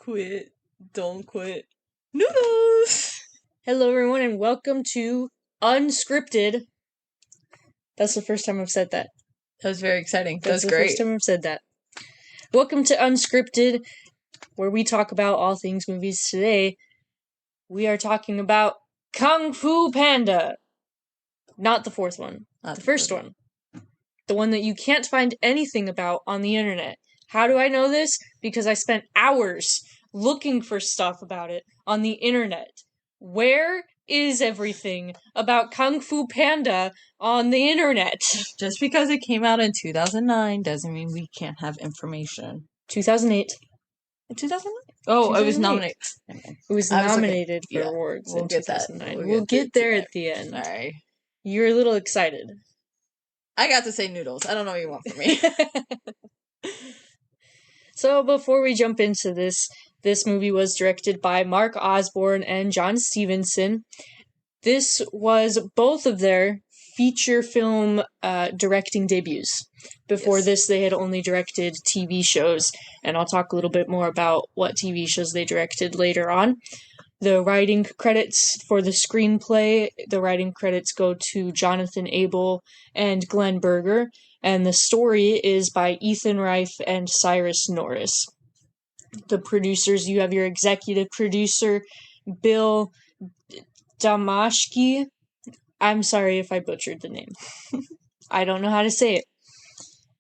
quit, don't quit, noodles! Hello, everyone, and welcome to Unscripted. That's the first time I've said that. That was very exciting. That's the great. First time I've said that. Welcome to Unscripted, where we talk about all things movies. Today, we are talking about Kung Fu Panda. Not the fourth one. Not the first one. The one that you can't find anything about on the internet. How do I know this? Because I spent hours looking for stuff about it on the internet. Where is everything about Kung Fu Panda on the internet? Just because it came out in 2009 doesn't mean we can't have information. 2008. 2009? Oh, 2008. It was nominated. It was nominated for awards in 2009. We'll get there at the end. All right. You're a little excited. I got to say noodles. I don't know what you want from me. So before we jump into this movie was directed by Mark Osborne and John Stevenson. This was both of their feature film directing debuts. Before this, they had only directed TV shows, and I'll talk a little bit more about what TV shows they directed later on. The writing credits for the screenplay, the writing credits go to Jonathan Abel and Glenn Berger, and the story is by Ethan Reif and Cyrus Norris. The producers, you have your executive producer, Bill Damashki. I'm sorry if I butchered the name. I don't know how to say it.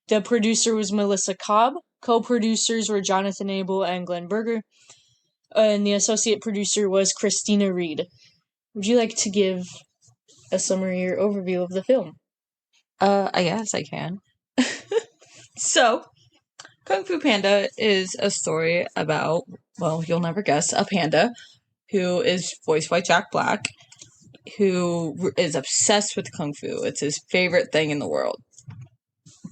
The producer was Melissa Cobb. Co-producers were Jonathan Abel and Glenn Berger. And the associate producer was Christina Reed. Would you like to give a summary or overview of the film? I guess I can. So, Kung Fu Panda is a story about, well, you'll never guess, a panda who is voiced by Jack Black, who is obsessed with Kung Fu. It's his favorite thing in the world.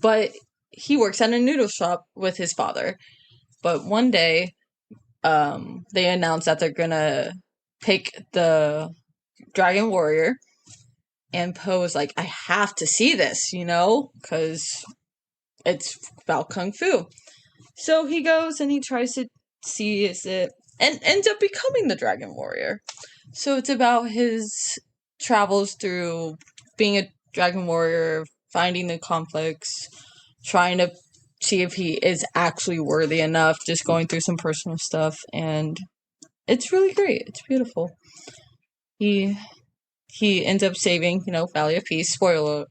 But he works at a noodle shop with his father. But one day, they announce that they're gonna pick the Dragon Warrior, and Po is like, I have to see this, because it's about Kung Fu. So he goes and he tries to see it, and ends up becoming the Dragon Warrior. So it's about his travels through being a Dragon Warrior, finding the conflicts, trying to see if he is actually worthy enough, just going through some personal stuff, and it's really great. It's beautiful. He ends up saving, Valley of Peace. Spoiler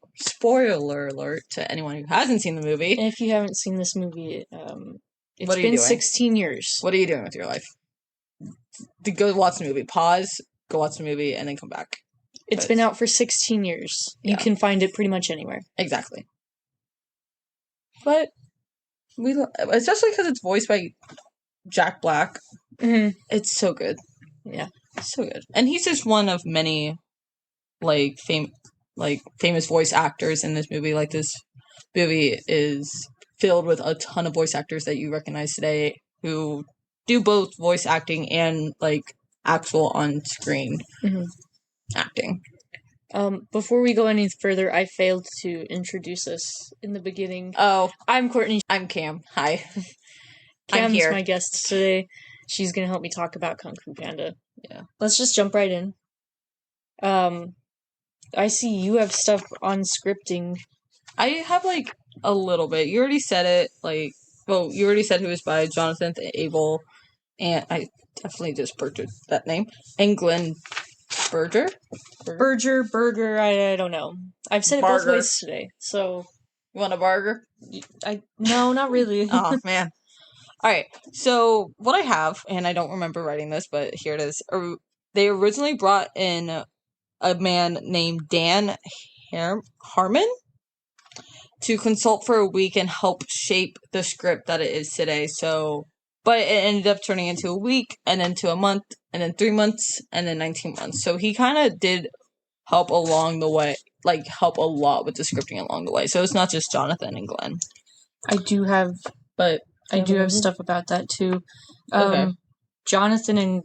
alert to anyone who hasn't seen the movie. And if you haven't seen this movie, it's been doing? 16 years. What are you doing with your life? Go watch the movie. Pause, go watch the movie, and then come back. It's been out for 16 years. Yeah. You can find it pretty much anywhere. Exactly. But especially because it's voiced by Jack Black. Mm-hmm. It's so good. Yeah, it's so good. And he's just one of many, famous voice actors in this movie. Like, this movie is filled with a ton of voice actors that you recognize today who do both voice acting and, actual on-screen acting. Before we go any further, I failed to introduce us in the beginning. Oh. I'm Courtney. I'm Cam. Hi. Cam's my guest today. She's gonna help me talk about Kung Fu Panda. Yeah. Let's just jump right in. I see you have stuff on scripting. I have, a little bit. You already said it, you already said who was by Jonathan Abel, and I definitely just butchered that name, and Glenn Berger, I don't know. I've said it both ways today, so... You want a burger? No, not really. Oh, man. Alright, so what I have, and I don't remember writing this, but here it is. They originally brought in a man named Dan Harmon to consult for a week and help shape the script that it is today, but it ended up turning into a week, and then to a month, and then 3 months, and then 19 months. So he kind of did help along the way, help a lot with the scripting along the way. So it's not just Jonathan and Glenn. I do have stuff about that too. Okay. Jonathan and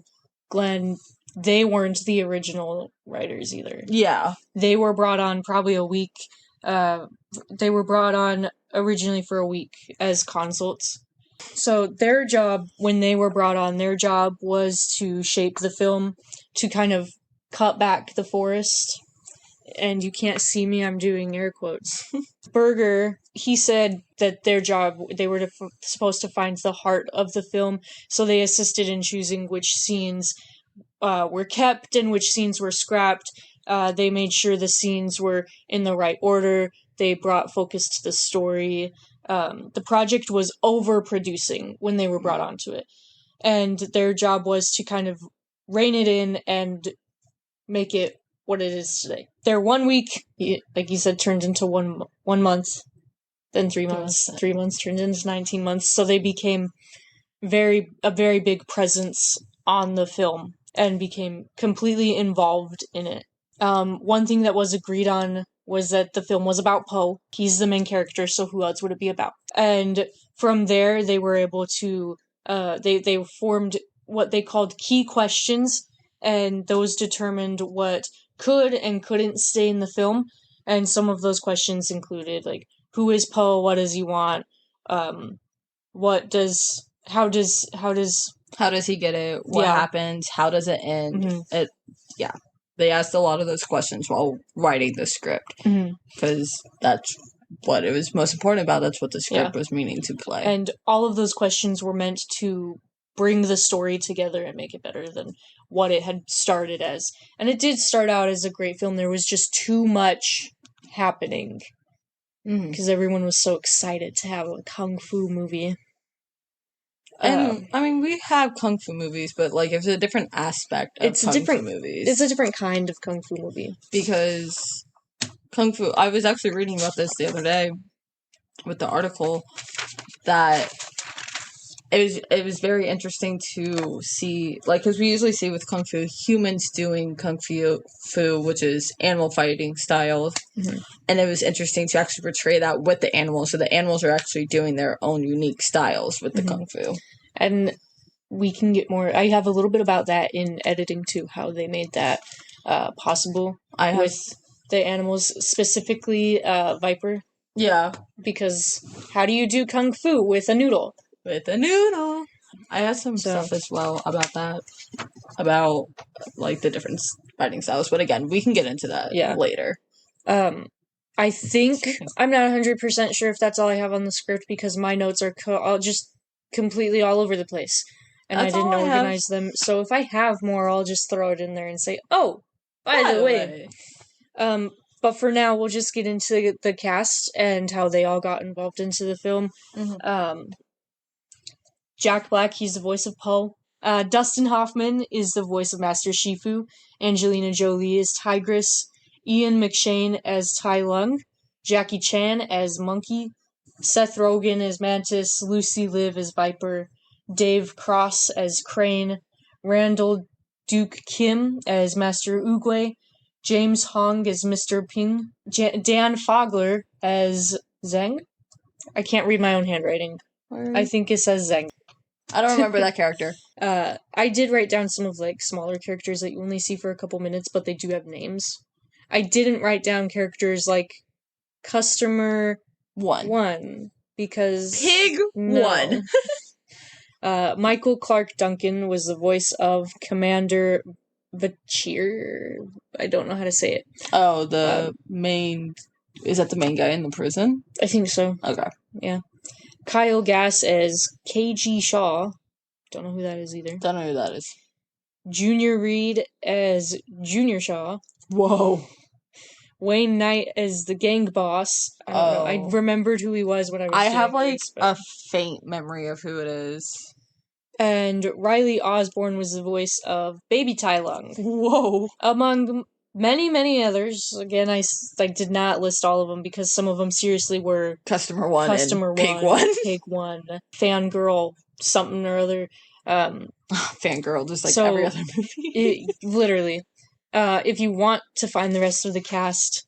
Glenn, they weren't the original writers either. Yeah. They were brought on probably a week. They were brought on originally for a week as consults. So their job, when they were brought on, their job was to shape the film, to kind of cut back the forest. And you can't see me, I'm doing air quotes. Berger, he said that their job, they were supposed to find the heart of the film, so they assisted in choosing which scenes were kept and which scenes were scrapped. They made sure the scenes were in the right order. They brought focus to the story. The project was overproducing when they were brought onto it. And their job was to kind of rein it in and make it what it is today. Their 1 week, like you said, turned into one month, then 3 months. 3 months turned into 19 months. So they became a very big presence on the film and became completely involved in it. One thing that was agreed on was that the film was about Poe. He's the main character, so who else would it be about? And from there, they were able to, they formed what they called key questions, and those determined what could and couldn't stay in the film. And some of those questions included, like, who is Poe? What does he want? How does he get it? What happens? How does it end? They asked a lot of those questions while writing the script, because that's what it was most important about. That's what the script was meaning to play. And all of those questions were meant to bring the story together and make it better than what it had started as. And it did start out as a great film. There was just too much happening because everyone was so excited to have a Kung Fu movie. And I mean, we have Kung Fu movies, but like it's a different aspect of Kung Fu movies. It's a different kind of Kung Fu movie. Because Kung Fu, I was actually reading about this the other day with the article, that it was very interesting to see, like, because we usually see with Kung Fu, humans doing Kung Fu, which is animal fighting styles. And it was interesting to actually portray that with the animals. So the animals are actually doing their own unique styles with the Kung Fu. And we can get more. I have a little bit about that in editing too, how they made that possible with the animals, specifically Viper. Yeah. Because how do you do Kung Fu with a noodle? With a noodle. I have some stuff as well about that. About, like, the different fighting styles. But again, we can get into that later. I think, I'm not 100% sure if that's all I have on the script, because my notes are all just completely all over the place. And I didn't organize them. So if I have more, I'll just throw it in there and say, oh, by the way. But for now, we'll just get into the cast and how they all got involved into the film. Jack Black, he's the voice of Poe. Dustin Hoffman is the voice of Master Shifu. Angelina Jolie is Tigress. Ian McShane as Tai Lung. Jackie Chan as Monkey. Seth Rogen as Mantis. Lucy Liu as Viper. Dave Cross as Crane. Randall Duke Kim as Master Oogway. James Hong as Mr. Ping. Dan Fogler as Zeng. I can't read my own handwriting. I think it says Zeng. I don't remember that character. I did write down some of, like, smaller characters that you only see for a couple minutes, but they do have names. I didn't write down characters like Customer 1 because Pig 1. Michael Clark Duncan was the voice of Commander Vachir. I don't know how to say it. Oh, the main... Is that the main guy in the prison? I think so. Okay. Yeah. Kyle Gass as KG Shaw. Don't know who that is either. Don't know who that is. Junior Reed as Junior Shaw. Whoa. Wayne Knight as the gang boss. I don't know. I remembered who he was when I was I have, like, a faint memory of who it is. And Riley Osborne was the voice of Baby Tai Lung. Whoa. Among many, many others. Again, I did not list all of them because some of them seriously were Customer 1 and Pig 1, Fangirl, something or other. Fangirl, just like every other movie. Literally. If you want to find the rest of the cast,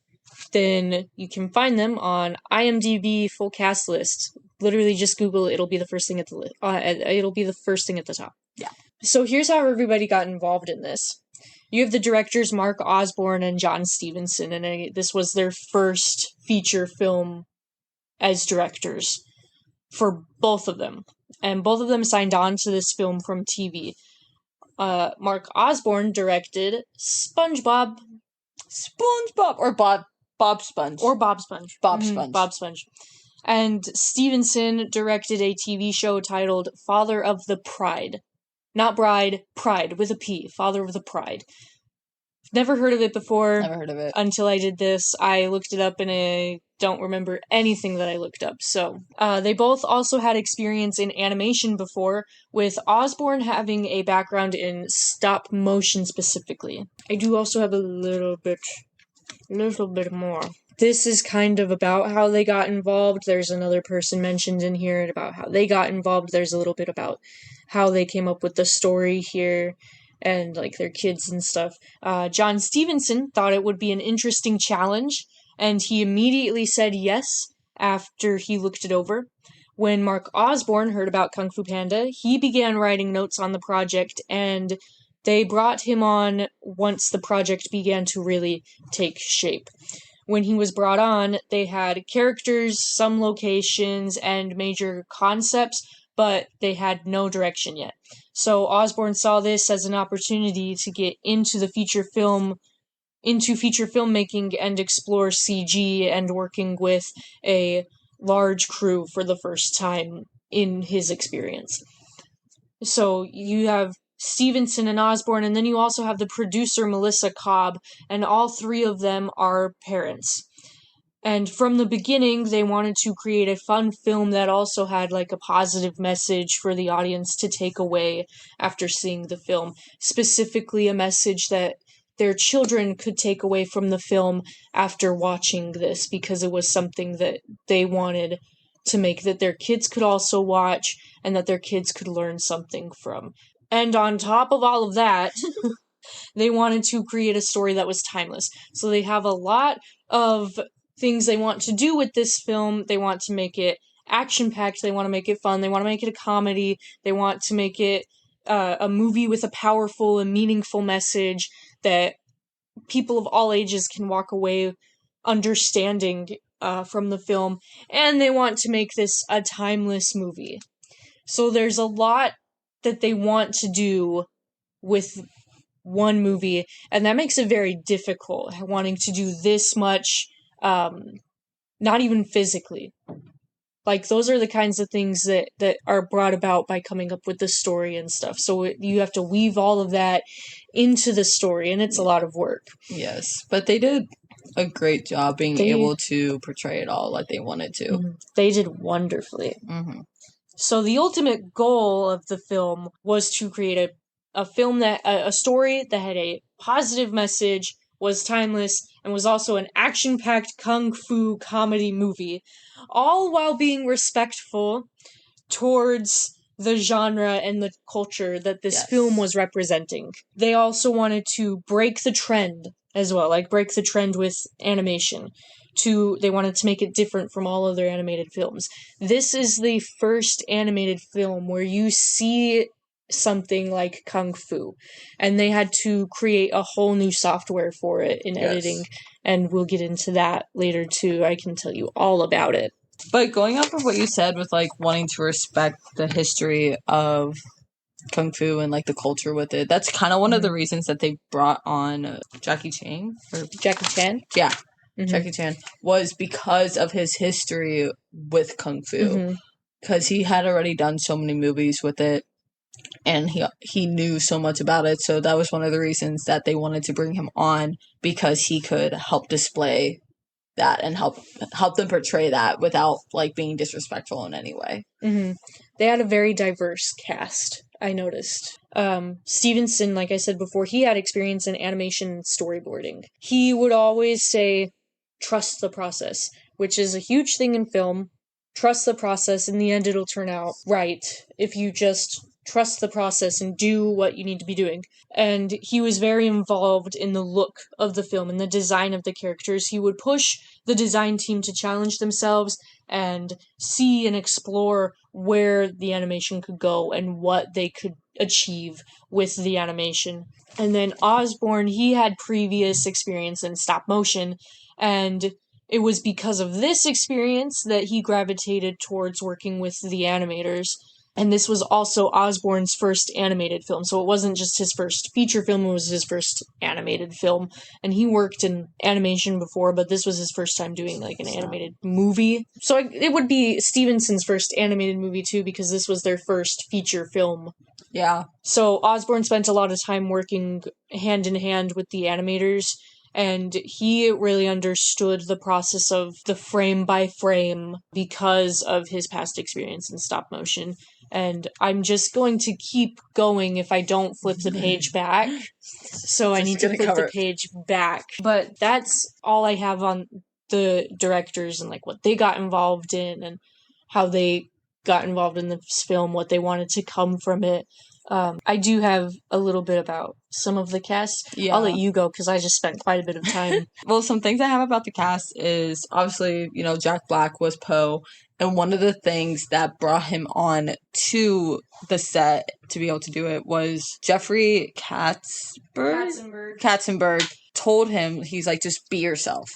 then you can find them on IMDb full cast list. Literally, just Google it. It'll be the first thing at the it'll be the first thing at the top. Yeah. So here's how everybody got involved in this. You have the directors Mark Osborne and John Stevenson, and this was their first feature film as directors. for both of them. And both of them signed on to this film from TV. Mark Osborne directed SpongeBob. Or Bob Sponge. Or Bob Sponge. Bob Sponge. Bob Sponge. And Stevenson directed a TV show titled Father of the Pride. Not Bride, Pride with a P. Father of the Pride. Never heard of it before. Never heard of it. Until I did this. I looked it up and I don't remember anything that I looked up. So, they both also had experience in animation before, with Osborne having a background in stop motion specifically. I do also have a little bit more. This is kind of about how they got involved. There's another person mentioned in here about how they got involved. There's a little bit about how they came up with the story here and like their kids and stuff. John Stevenson thought it would be an interesting challenge, and he immediately said yes after he looked it over. When Mark Osborne heard about Kung Fu Panda, he began writing notes on the project, and they brought him on once the project began to really take shape. When he was brought on, they had characters, some locations, and major concepts, but they had no direction yet. So Osborne saw this as an opportunity to get into feature filmmaking and explore CG and working with a large crew for the first time in his experience. So you have Stevenson and Osborne, and then you also have the producer Melissa Cobb, and all three of them are parents. And from the beginning, they wanted to create a fun film that also had like a positive message for the audience to take away after seeing the film. Specifically, a message that their children could take away from the film after watching this, because it was something that they wanted to make that their kids could also watch and that their kids could learn something from. And on top of all of that, they wanted to create a story that was timeless. So they have a lot of things they want to do with this film. They want to make it action-packed. They want to make it fun. They want to make it a comedy. They want to make it a movie with a powerful and meaningful message that people of all ages can walk away understanding from the film. And they want to make this a timeless movie. So there's a lot that they want to do with one movie, and that makes it very difficult, wanting to do this much, not even physically. Like, those are the kinds of things that are brought about by coming up with the story and stuff. So you have to weave all of that into the story, and it's a lot of work. Yes, but they did a great job being able to portray it all like they wanted to. Mm-hmm. They did wonderfully. Mm-hmm. So the ultimate goal of the film was to create a film a story that had a positive message, was timeless, and was also an action-packed kung fu comedy movie, all while being respectful towards the genre and the culture that this film was representing. They also wanted to break the trend as well, like break the trend with animation. They wanted to make it different from all other animated films. This is the first animated film where you see something like Kung Fu, and they had to create a whole new software for it in editing, and we'll get into that later too. I can tell you all about it. But going off of what you said with like wanting to respect the history of Kung Fu and like the culture with it, that's kind of one of the reasons that they brought on Jackie Chan. Yeah. Jackie Chan was because of his history with Kung Fu, because he had already done so many movies with it, and he knew so much about it. So that was one of the reasons that they wanted to bring him on, because he could help display that and help them portray that without like being disrespectful in any way. They had a very diverse cast, I noticed. Stevenson, like I said before, he had experience in animation and storyboarding. He would always say, trust the process, which is a huge thing in film. Trust the process. In the end, it'll turn out right if you just trust the process and do what you need to be doing. And he was very involved in the look of the film and the design of the characters. He would push the design team to challenge themselves and see and explore where the animation could go and what they could achieve with the animation. And then Osborne, he had previous experience in stop motion, and it was because of this experience that he gravitated towards working with the animators. And this was also Osborne's first animated film. So it wasn't just his first feature film, it was his first animated film. And he worked in animation before, but this was his first time doing like an animated movie. So it would be Stevenson's first animated movie too, because this was their first feature film. Yeah. So Osborne spent a lot of time working hand in hand with the animators, and he really understood the process of the frame by frame because of his past experience in stop motion. And I'm just going to keep going if I don't flip the page back. So I need to flip the page back. But that's all I have on the directors and like what they got involved in and how they got involved in this film, what they wanted to come from it. I do have a little bit about some of the cast. Yeah. I'll let you go because I just spent quite a bit of time. Well, some things I have about the cast is obviously, Jack Black was Poe. And one of the things that brought him on to the set to be able to do it was Jeffrey Katzenberg told him, he's like, just be yourself.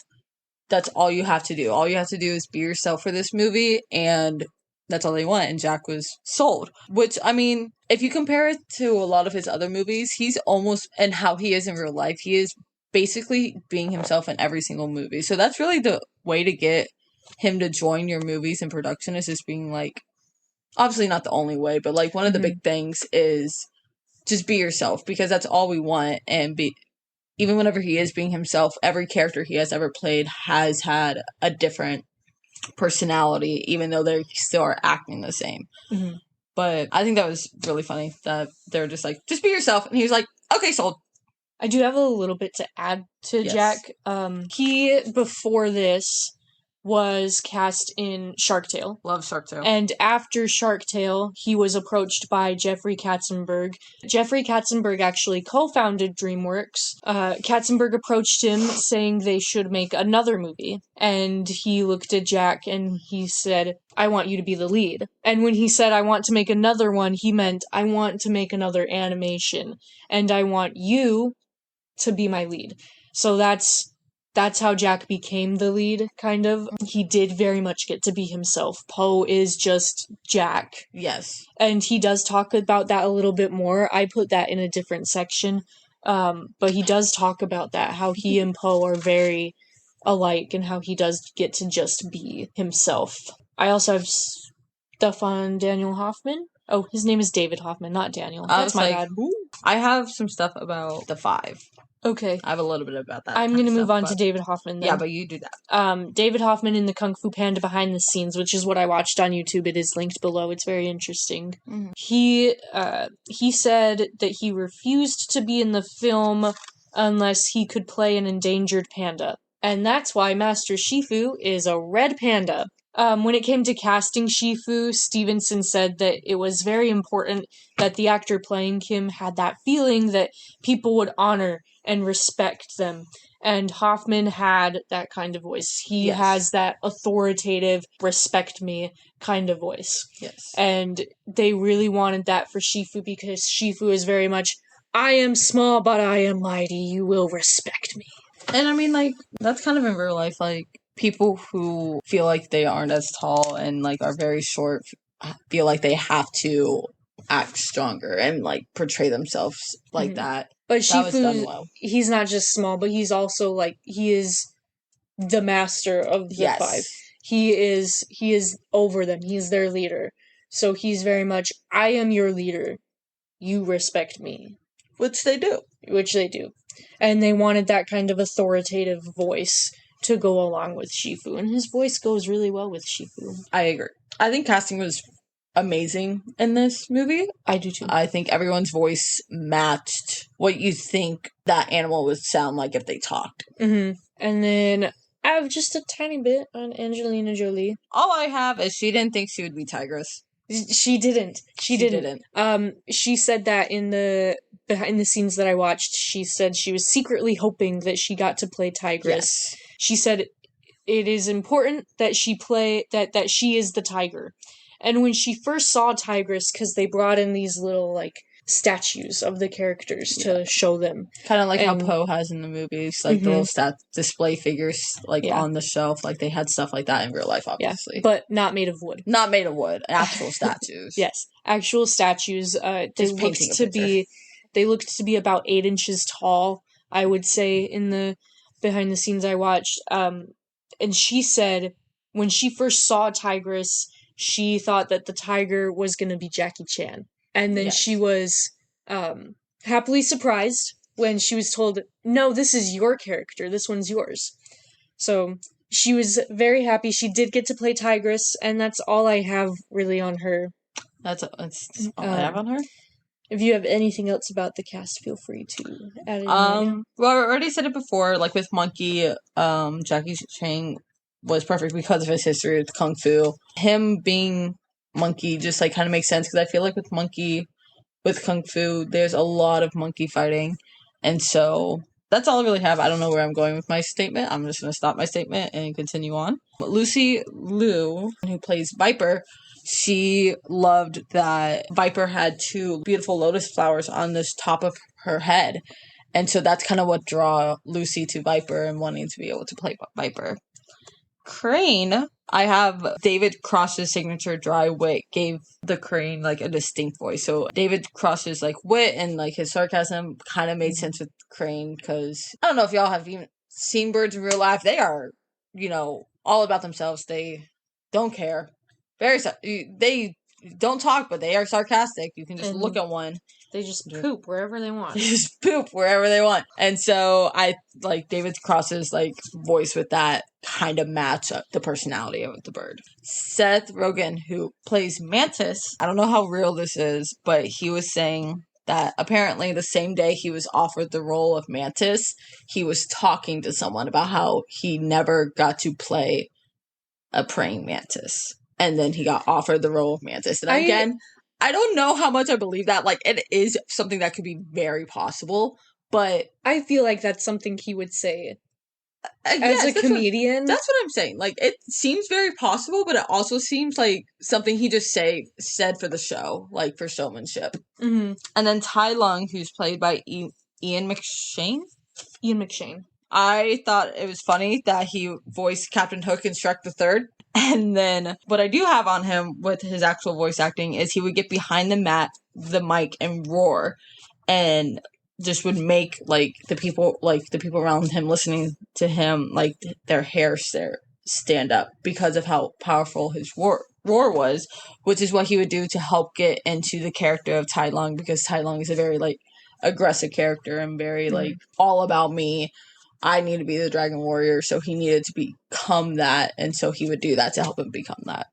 That's all you have to do. All you have to do is be yourself for this movie, and that's all they want. And Jack was sold. Which, I mean, if you compare it to a lot of his other movies, he's almost, and how he is in real life, he is basically being himself in every single movie. So that's really the way to get him to join your movies in production, is just being like, obviously not the only way, but like one of the big things is just be yourself, because that's all we want. And even whenever he is being himself, every character he has ever played has had a different personality, even though they still are acting the same. Mm-hmm. But I think that was really funny that they're just like, just be yourself. And he was like, okay, sold. I do have a little bit to add to Jack. He, before this, was cast in Shark Tale. Love Shark Tale. And after Shark Tale, he was approached by Jeffrey Katzenberg. Jeffrey Katzenberg actually co-founded Dreamworks. Katzenberg approached him saying they should make another movie. And he looked at Jack and he said, I want you to be the lead. And when he said, I want to make another one, he meant, I want to make another animation. And I want you to be my lead. So that's how Jack became the lead, kind of. He did very much get to be himself. Poe is just Jack. Yes. And he does talk about that a little bit more. I put that in a different section. But he does talk about that, how he and Poe are very alike and how he does get to just be himself. I also have stuff on Daniel Hoffman. Oh, his name is David Hoffman, not Daniel. That's my bad. I have some stuff about the Five. Okay. I have a little bit about that. I'm going to move on to David Hoffman then. Yeah, but you do that. David Hoffman in the Kung Fu Panda behind the scenes, which is what I watched on YouTube. It is linked below. It's very interesting. Mm-hmm. He said that he refused to be in the film unless he could play an endangered panda. And that's why Master Shifu is a red panda. When it came to casting Shifu, Stevenson said that it was very important that the actor playing him had that feeling that people would honor and respect them. And Hoffman had that kind of voice. He has that authoritative, respect me kind of voice. Yes. And they really wanted that for Shifu because Shifu is very much, I am small, but I am mighty. You will respect me. And I mean, like, that's kind of in real life, like, people who feel like they aren't as tall and, like, are very short feel like they have to act stronger and, like, portray themselves like that. But Shifu, well. He's not just small, but he's also, like, he is the master of the Five. He is over them. He is their leader. So he's very much, I am your leader. You respect me. Which they do. And they wanted that kind of authoritative voice to go along with Shifu. And his voice goes really well with Shifu. I agree. I think casting was amazing in this movie. I do too. I think everyone's voice matched what you think that animal would sound like if they talked. Mm-hmm. And then I have just a tiny bit on Angelina Jolie. All I have is she didn't think she would be Tigress. She didn't. She didn't. She said that in the behind the scenes that I watched, she said she was secretly hoping that she got to play Tigress. Yes. She said it is important that she play that she is the tiger. And when she first saw Tigress, because they brought in these little like statues of the characters to show them. Kind of like how Poe has in the movies, like the little display figures, like on the shelf. Like they had stuff like that in real life, obviously, but not made of wood. Not made of wood. Actual statues. Yes, actual statues. They looked to be about 8 inches tall, I would say, in the behind the scenes I watched. And she said when she first saw Tigress, she thought that the tiger was going to be Jackie Chan. And then she was happily surprised when she was told, no, this is your character. This one's yours. So she was very happy. She did get to play Tigress, and that's all I have really on her. That's all I have on her. If you have anything else about the cast, feel free to add it in. Well, I already said it before, like with Monkey, Jackie Chan was perfect because of his history with Kung Fu. Him being Monkey just like kind of makes sense because I feel like with Monkey, with Kung Fu, there's a lot of monkey fighting. And so that's all I really have. I don't know where I'm going with my statement. I'm just going to stop my statement and continue on. Lucy Liu, who plays Viper, she loved that Viper had 2 beautiful lotus flowers on this top of her head. And so that's kind of what draw Lucy to Viper and wanting to be able to play Viper. Crane, I have David Cross's signature dry wit gave the Crane like a distinct voice. So David Cross's like wit and like his sarcasm kind of made sense with Crane because I don't know if y'all have even seen birds in real life. They are, all about themselves. They don't care. They don't talk, but they are sarcastic. You can just look at one. They just poop wherever they want. They just poop wherever they want. And so I like David Cross's like voice with that kind of match up the personality of the bird. Seth Rogen, who plays Mantis, I don't know how real this is, but he was saying that apparently the same day he was offered the role of Mantis, he was talking to someone about how he never got to play a praying mantis. And then he got offered the role of Mantis. And again, I don't know how much I believe that. Like, it is something that could be very possible, but I feel like that's something he would say as a comedian. That's what I'm saying. Like, it seems very possible, but it also seems like something he just said for the show, like for showmanship. Mm-hmm. And then Tai Lung, who's played by Ian McShane. Ian McShane. I thought it was funny that he voiced Captain Hook in Shrek the Third. And then what I do have on him with his actual voice acting is he would get behind the mic and roar and just would make like the people around him listening to him, like their hair stand up because of how powerful his roar was, which is what he would do to help get into the character of Tai Lung, because Tai Lung is a very like aggressive character and very like all about me. I need to be the Dragon Warrior, so he needed to become that, and so he would do that to help him become that,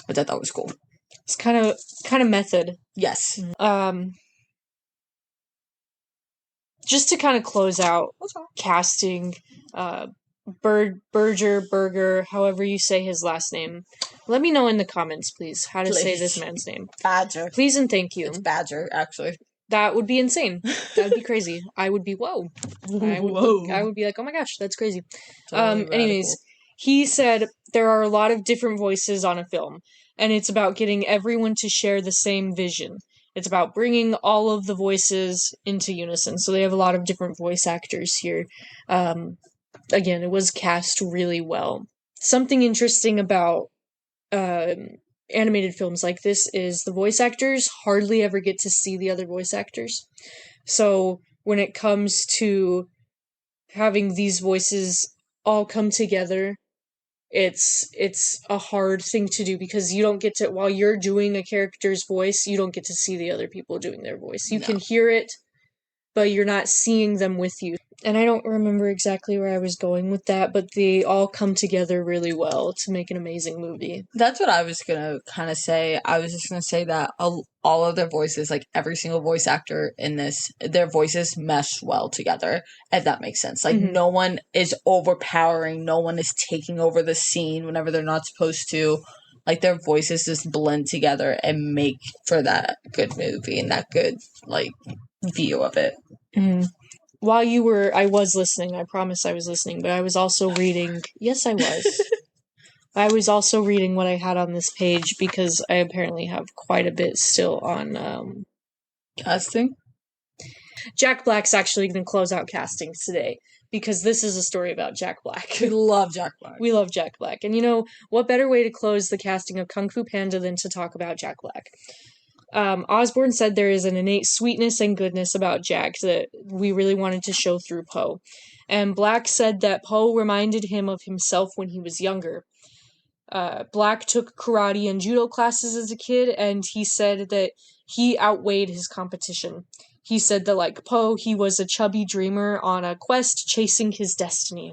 which I thought was cool. It's kind of method. Yes. Just to kind of close out casting, Berger, however you say his last name. Let me know in the comments, please, how to say this man's name. Badger. Please and thank you. It's Badger, actually. That would be insane. That would be crazy. I would be, whoa. I would be like, oh my gosh, that's crazy. Totally anyways, he said there are a lot of different voices on a film, and it's about getting everyone to share the same vision. It's about bringing all of the voices into unison. So they have a lot of different voice actors here. Again, it was cast really well. Something interesting about animated films like this is the voice actors hardly ever get to see the other voice actors. So when it comes to having these voices all come together, it's a hard thing to do because you don't get to, while you're doing a character's voice, you don't get to see the other people doing their voice. You can hear it, but you're not seeing them with you. And I don't remember exactly where I was going with that, but they all come together really well to make an amazing movie. That's what I was going to kind of say. I was just going to say that all of their voices, like every single voice actor in this, their voices mesh well together, if that makes sense. Like no one is overpowering. No one is taking over the scene whenever they're not supposed to. Like their voices just blend together and make for that good movie and that good like view of it. Mm-hmm. While I was listening, I promise I was listening, but I was also reading. Yes, I was. I was also reading what I had on this page because I apparently have quite a bit still on Casting? Jack Black's actually going to close out casting today because this is a story about Jack Black. We love Jack Black. We love Jack Black. And you know, what better way to close the casting of Kung Fu Panda than to talk about Jack Black? Osborne said there is an innate sweetness and goodness about Jack that we really wanted to show through Po. And Black said that Po reminded him of himself when he was younger. Black took karate and judo classes as a kid, and he said that he outweighed his competition. He said that, like Po, he was a chubby dreamer on a quest chasing his destiny.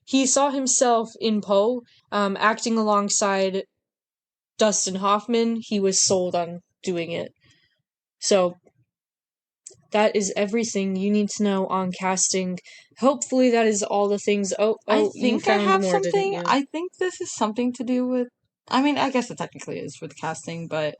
He saw himself in Po, acting alongside Dustin Hoffman. He was sold on doing it. So, that is everything you need to know on casting. Hopefully that is all the things. I think you found I have more, something. didn't you? I think this is something to do with. I mean, I guess it technically is with casting, but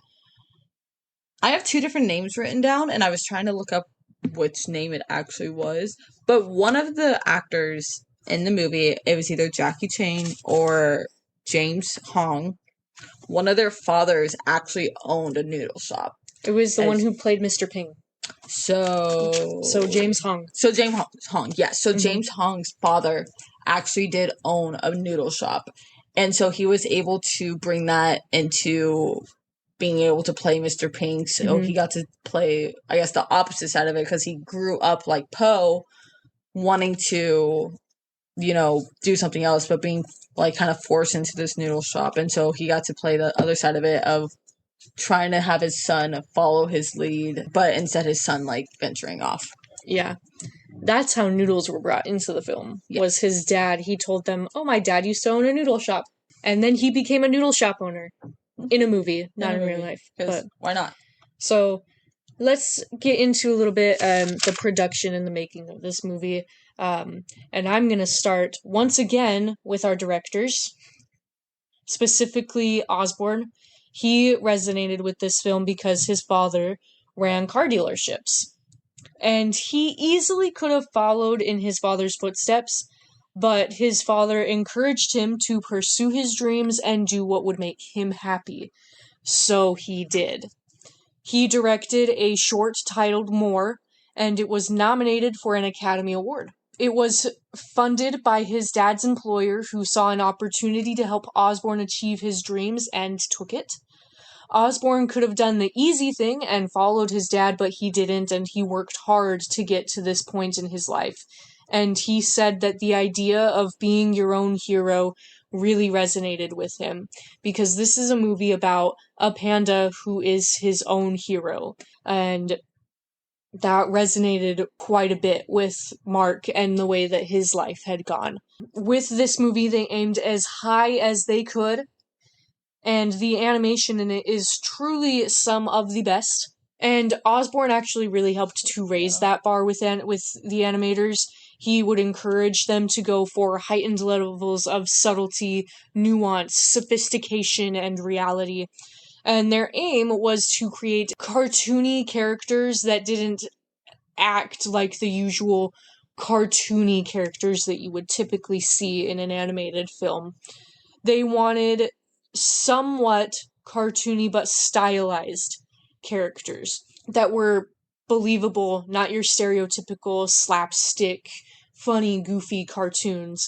I have 2 different names written down, and I was trying to look up which name it actually was. But one of the actors in the movie, it was either Jackie Chan or James Hong. One of their fathers actually owned a noodle shop. It was the one who played Mr. Ping. So James Hong. So James Hong, yes. So James Hong's father actually did own a noodle shop. And so he was able to bring that into being able to play Mr. Ping. So he got to play, I guess, the opposite side of it because he grew up like Po, wanting to, you know, do something else, but being like kind of forced into this noodle shop. And so he got to play the other side of it of trying to have his son follow his lead, but instead his son like venturing off. Yeah. That's how noodles were brought into the film. Yeah. Was his dad. He told them, "Oh, my dad used to own a noodle shop." And then he became a noodle shop owner. In a movie, not in real life. But why not? So let's get into a little bit the production and the making of this movie. And I'm going to start once again with our directors, specifically Osborne. He resonated with this film because his father ran car dealerships. And he easily could have followed in his father's footsteps, but his father encouraged him to pursue his dreams and do what would make him happy. So he did. He directed a short titled More, and it was nominated for an Academy Award. It was funded by his dad's employer, who saw an opportunity to help Osborne achieve his dreams and took it. Osborne could have done the easy thing and followed his dad, but he didn't, and he worked hard to get to this point in his life. And he said that the idea of being your own hero really resonated with him, because this is a movie about a panda who is his own hero. And that resonated quite a bit with Mark and the way that his life had gone. With this movie, they aimed as high as they could, and the animation in it is truly some of the best. And Osborne actually really helped to raise that bar with the animators. He would encourage them to go for heightened levels of subtlety, nuance, sophistication, and reality. And their aim was to create cartoony characters that didn't act like the usual cartoony characters that you would typically see in an animated film. They wanted somewhat cartoony but stylized characters that were believable, not your stereotypical slapstick, funny, goofy cartoons.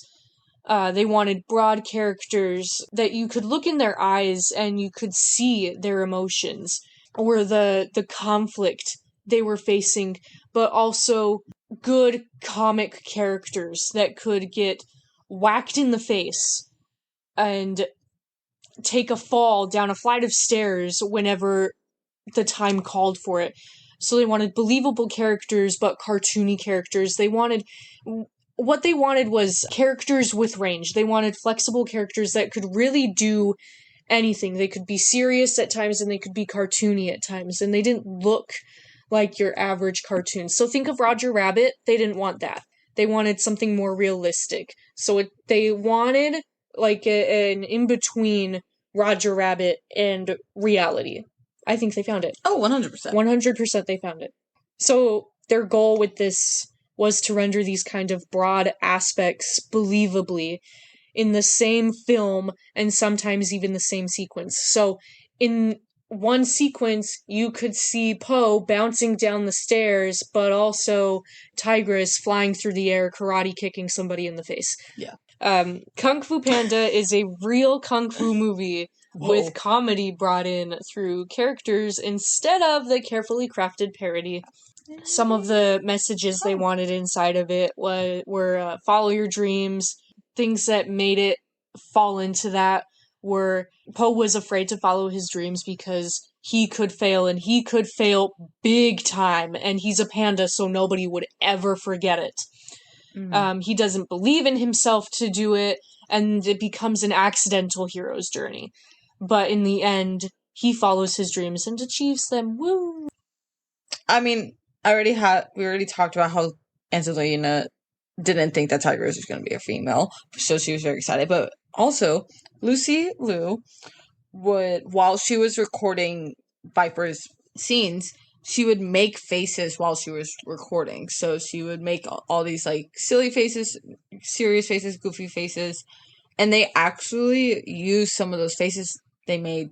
They wanted broad characters that you could look in their eyes and you could see their emotions or the conflict they were facing, but also good comic characters that could get whacked in the face and take a fall down a flight of stairs whenever the time called for it. So they wanted believable characters, but cartoony characters. What they wanted was characters with range. They wanted flexible characters that could really do anything. They could be serious at times and they could be cartoony at times. And they didn't look like your average cartoon. So think of Roger Rabbit. They didn't want that. They wanted something more realistic. So they wanted like an in-between Roger Rabbit and reality. I think they found it. Oh, 100%. 100% they found it. So their goal with this was to render these kind of broad aspects believably in the same film and sometimes even the same sequence. So in one sequence, you could see Po bouncing down the stairs, but also Tigress flying through the air, karate kicking somebody in the face. Yeah. Kung Fu Panda is a real kung fu movie with comedy brought in through characters instead of the carefully crafted parody. Some of the messages they wanted inside of it were follow your dreams. Things that made it fall into that were Po was afraid to follow his dreams because he could fail, and he could fail big time, and he's a panda, so nobody would ever forget it. He doesn't believe in himself to do it, and it becomes an accidental hero's journey. But in the end, he follows his dreams and achieves them. Woo! I mean, we already talked about how Angelina didn't think that Tigress was going to be a female, so she was very excited. But also, Lucy Liu while she was recording Viper's scenes, she would make faces while she was recording. So she would make all these like silly faces, serious faces, goofy faces, and they actually used some of those faces they made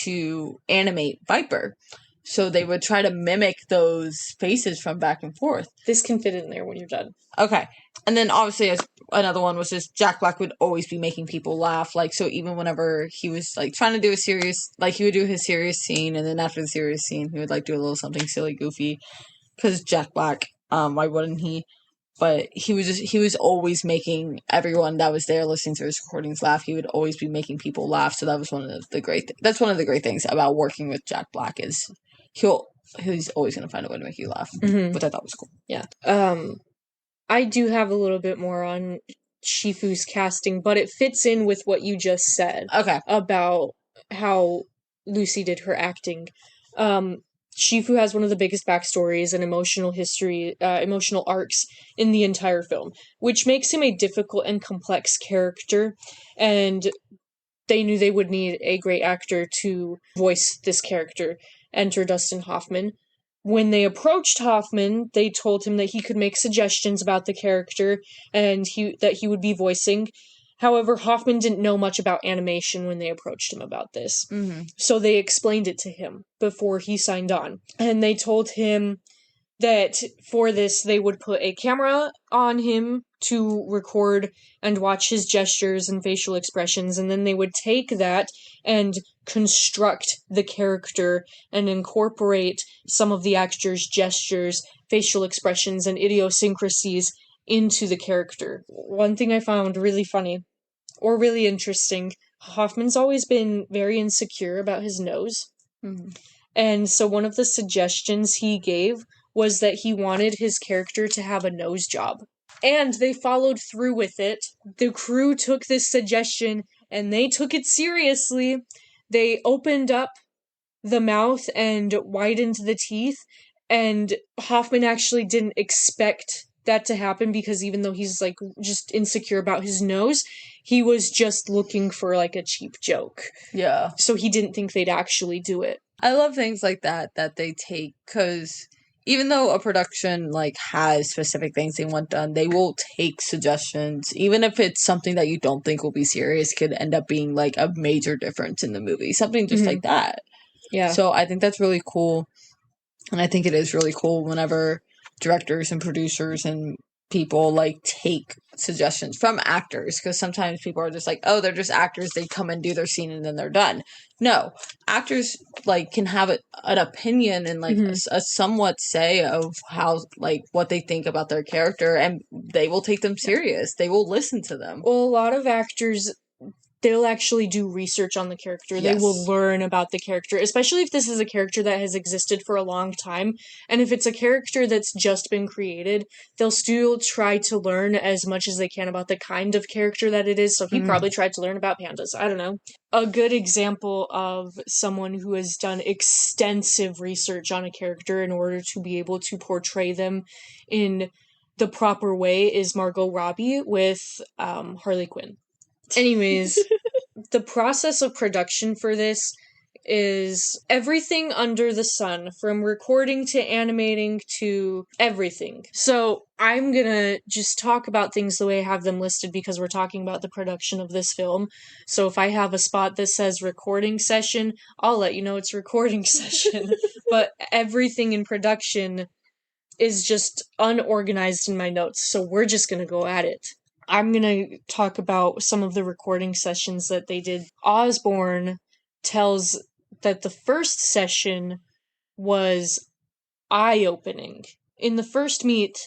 to animate Viper. So they would try to mimic those faces from back and forth. This can fit in there when you're done. Okay. And then obviously another one was just Jack Black would always be making people laugh. Like, so even whenever he was like trying to do a serious, like he would do his serious scene, and then after the serious scene, he would like do a little something silly, goofy. Because Jack Black, why wouldn't he? But he was always making everyone that was there listening to his recordings laugh. He would always be making people laugh. So that was that's one of the great things about working with Jack Black is he's always going to find a way to make you laugh, which I thought was cool. Yeah. I do have a little bit more on Shifu's casting, but it fits in with what you just said. Okay. About how Lucy did her acting. Shifu has one of the biggest backstories and emotional arcs in the entire film, which makes him a difficult and complex character, and they knew they would need a great actor to voice this character. Enter Dustin Hoffman. When they approached Hoffman, they told him that he could make suggestions about the character and that he would be voicing. However, Hoffman didn't know much about animation when they approached him about this. So they explained it to him before he signed on. And they told him that for this, they would put a camera on him to record and watch his gestures and facial expressions, and then they would take that and construct the character and incorporate some of the actor's gestures, facial expressions, and idiosyncrasies into the character. One thing I found really funny, or really interesting, Hoffman's always been very insecure about his nose. And so one of the suggestions he gave was that he wanted his character to have a nose job. And they followed through with it. The crew took this suggestion, and they took it seriously. They opened up the mouth and widened the teeth, and Hoffman actually didn't expect that to happen because even though he's like just insecure about his nose, he was just looking for like a cheap joke. Yeah. So he didn't think they'd actually do it. I love things like that they take, because even though a production like has specific things they want done, they will take suggestions, even if it's something that you don't think will be serious, could end up being like a major difference in the movie, something just like that. Yeah. So I think that's really cool, and I think it is really cool whenever directors and producers and people like take suggestions from actors, because sometimes people are just like, oh, they're just actors, they come and do their scene and then they're done. No, actors like can have an opinion and like a somewhat say of how like what they think about their character, and they will take them serious. They will listen to them. Well, a lot of actors, they'll actually do research on the character. Yes. They will learn about the character, especially if this is a character that has existed for a long time. And if it's a character that's just been created, they'll still try to learn as much as they can about the kind of character that it is. So he probably tried to learn about pandas. I don't know. A good example of someone who has done extensive research on a character in order to be able to portray them in the proper way is Margot Robbie with Harley Quinn. Anyways, the process of production for this is everything under the sun, from recording to animating to everything. So I'm gonna just talk about things the way I have them listed because we're talking about the production of this film. So if I have a spot that says recording session, I'll let you know it's recording session. But everything in production is just unorganized in my notes, so we're just gonna go at it. I'm gonna talk about some of the recording sessions that they did. Osborne tells that the first session was eye-opening. In the first meet,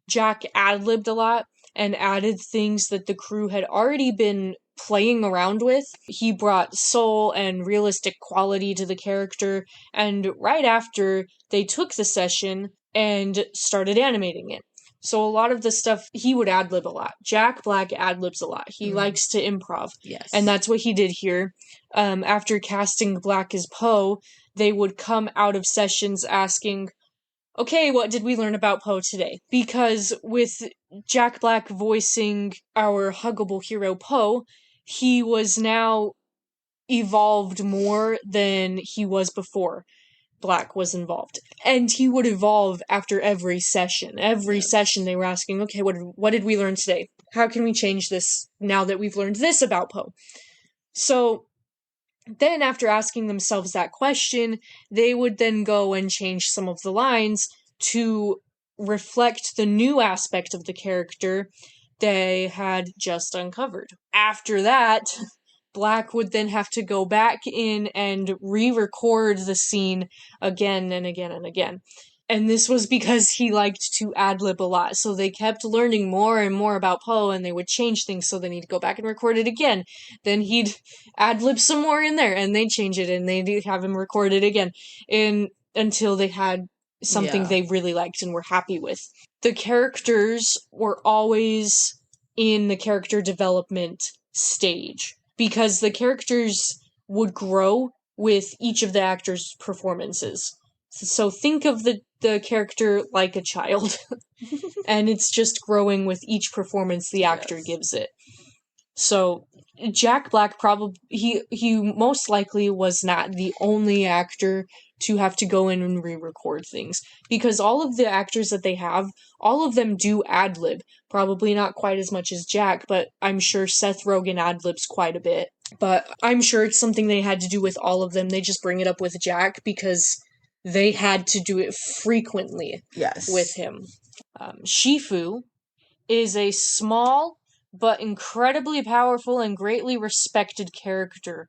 Jack ad-libbed a lot and added things that the crew had already been playing around with. He brought soul and realistic quality to the character, and right after, they took the session and started animating it. So a lot of the stuff, he would ad-lib a lot. Jack Black ad-libs a lot. He likes to improv. Yes. And that's what he did here. After casting Black as Poe, they would come out of sessions asking, okay, what did we learn about Poe today? Because with Jack Black voicing our huggable hero Poe, he was now evolved more than he was before Black was involved. And he would evolve after every session. Every session they were asking, okay, what did we learn today? How can we change this now that we've learned this about Poe? So then after asking themselves that question, they would then go and change some of the lines to reflect the new aspect of the character they had just uncovered. After that, Black would then have to go back in and re-record the scene again and again and again. And this was because he liked to ad-lib a lot, so they kept learning more and more about Poe, and they would change things, so then he'd go back and record it again. Then he'd ad-lib some more in there, and they'd change it, and they'd have him record it again, until they had something they really liked and were happy with. The characters were always in the character development stage, because the characters would grow with each of the actors' performances. So think of the character like a child, and it's just growing with each performance the actor gives it. So Jack Black he most likely was not the only actor to have to go in and re-record things, because all of the actors that they have, all of them do ad-lib. Probably not quite as much as Jack, but I'm sure Seth Rogen ad-libs quite a bit. But I'm sure it's something they had to do with all of them. They just bring it up with Jack because they had to do it frequently with him. Shifu is a small but incredibly powerful and greatly respected character.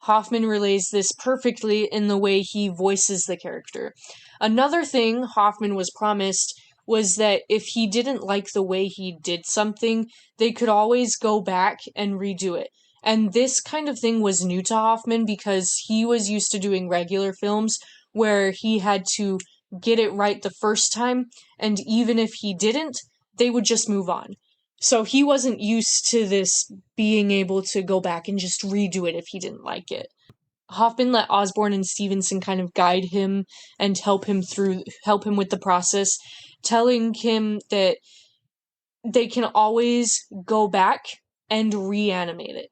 Hoffman relays this perfectly in the way he voices the character. Another thing Hoffman was promised was that if he didn't like the way he did something, they could always go back and redo it. And this kind of thing was new to Hoffman because he was used to doing regular films where he had to get it right the first time, and even if he didn't, they would just move on. So he wasn't used to this being able to go back and just redo it if he didn't like it. Hoffman let Osborne and Stevenson kind of guide him and help him with the process, telling him that they can always go back and reanimate it.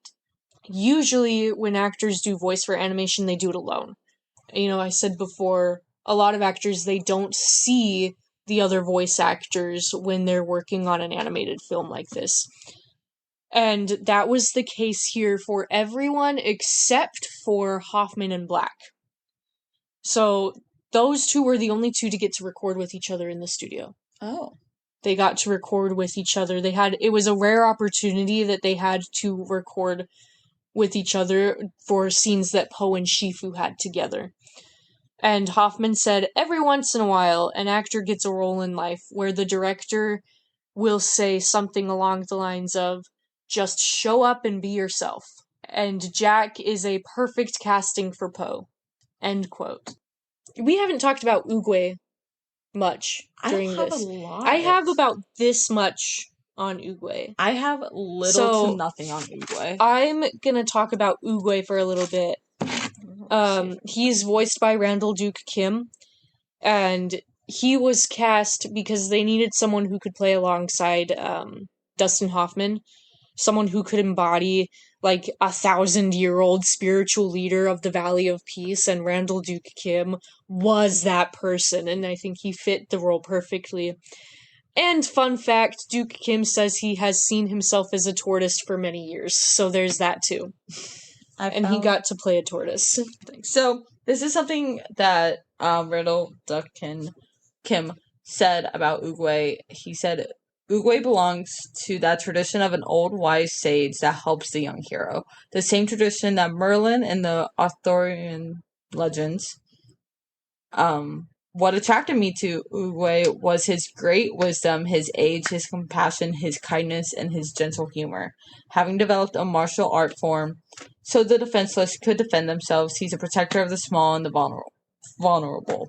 Usually when actors do voice for animation, they do it alone. I said before, a lot of actors, they don't see the other voice actors when they're working on an animated film like this. And that was the case here for everyone except for Hoffman and Black. So those two were the only two to get to record with each other in the studio. Oh. They got to record with each other. It was a rare opportunity that they had to record with each other for scenes that Poe and Shifu had together. And Hoffman said, every once in a while, an actor gets a role in life where the director will say something along the lines of, just show up and be yourself. And Jack is a perfect casting for Poe. End quote. We haven't talked about Oogway much during this. I have about this much on Oogway. I have little to nothing on Oogway. I'm gonna talk about Oogway for a little bit. He's voiced by Randall Duke Kim, and he was cast because they needed someone who could play alongside Dustin Hoffman, someone who could embody like 1,000-year-old spiritual leader of the Valley of Peace, and Randall Duke Kim was that person, and I think he fit the role perfectly. And fun fact, Duke Kim says he has seen himself as a tortoise for many years, so there's that too. And he got to play a tortoise. So this is something that Randall Duck Kim said about Oogway. He said, Oogway belongs to that tradition of an old wise sage that helps the young hero. The same tradition that Merlin in the Arthurian legends. What attracted me to Oogway was his great wisdom, his age, his compassion, his kindness, and his gentle humor. Having developed a martial art form so the defenseless could defend themselves, he's a protector of the small and the vulnerable.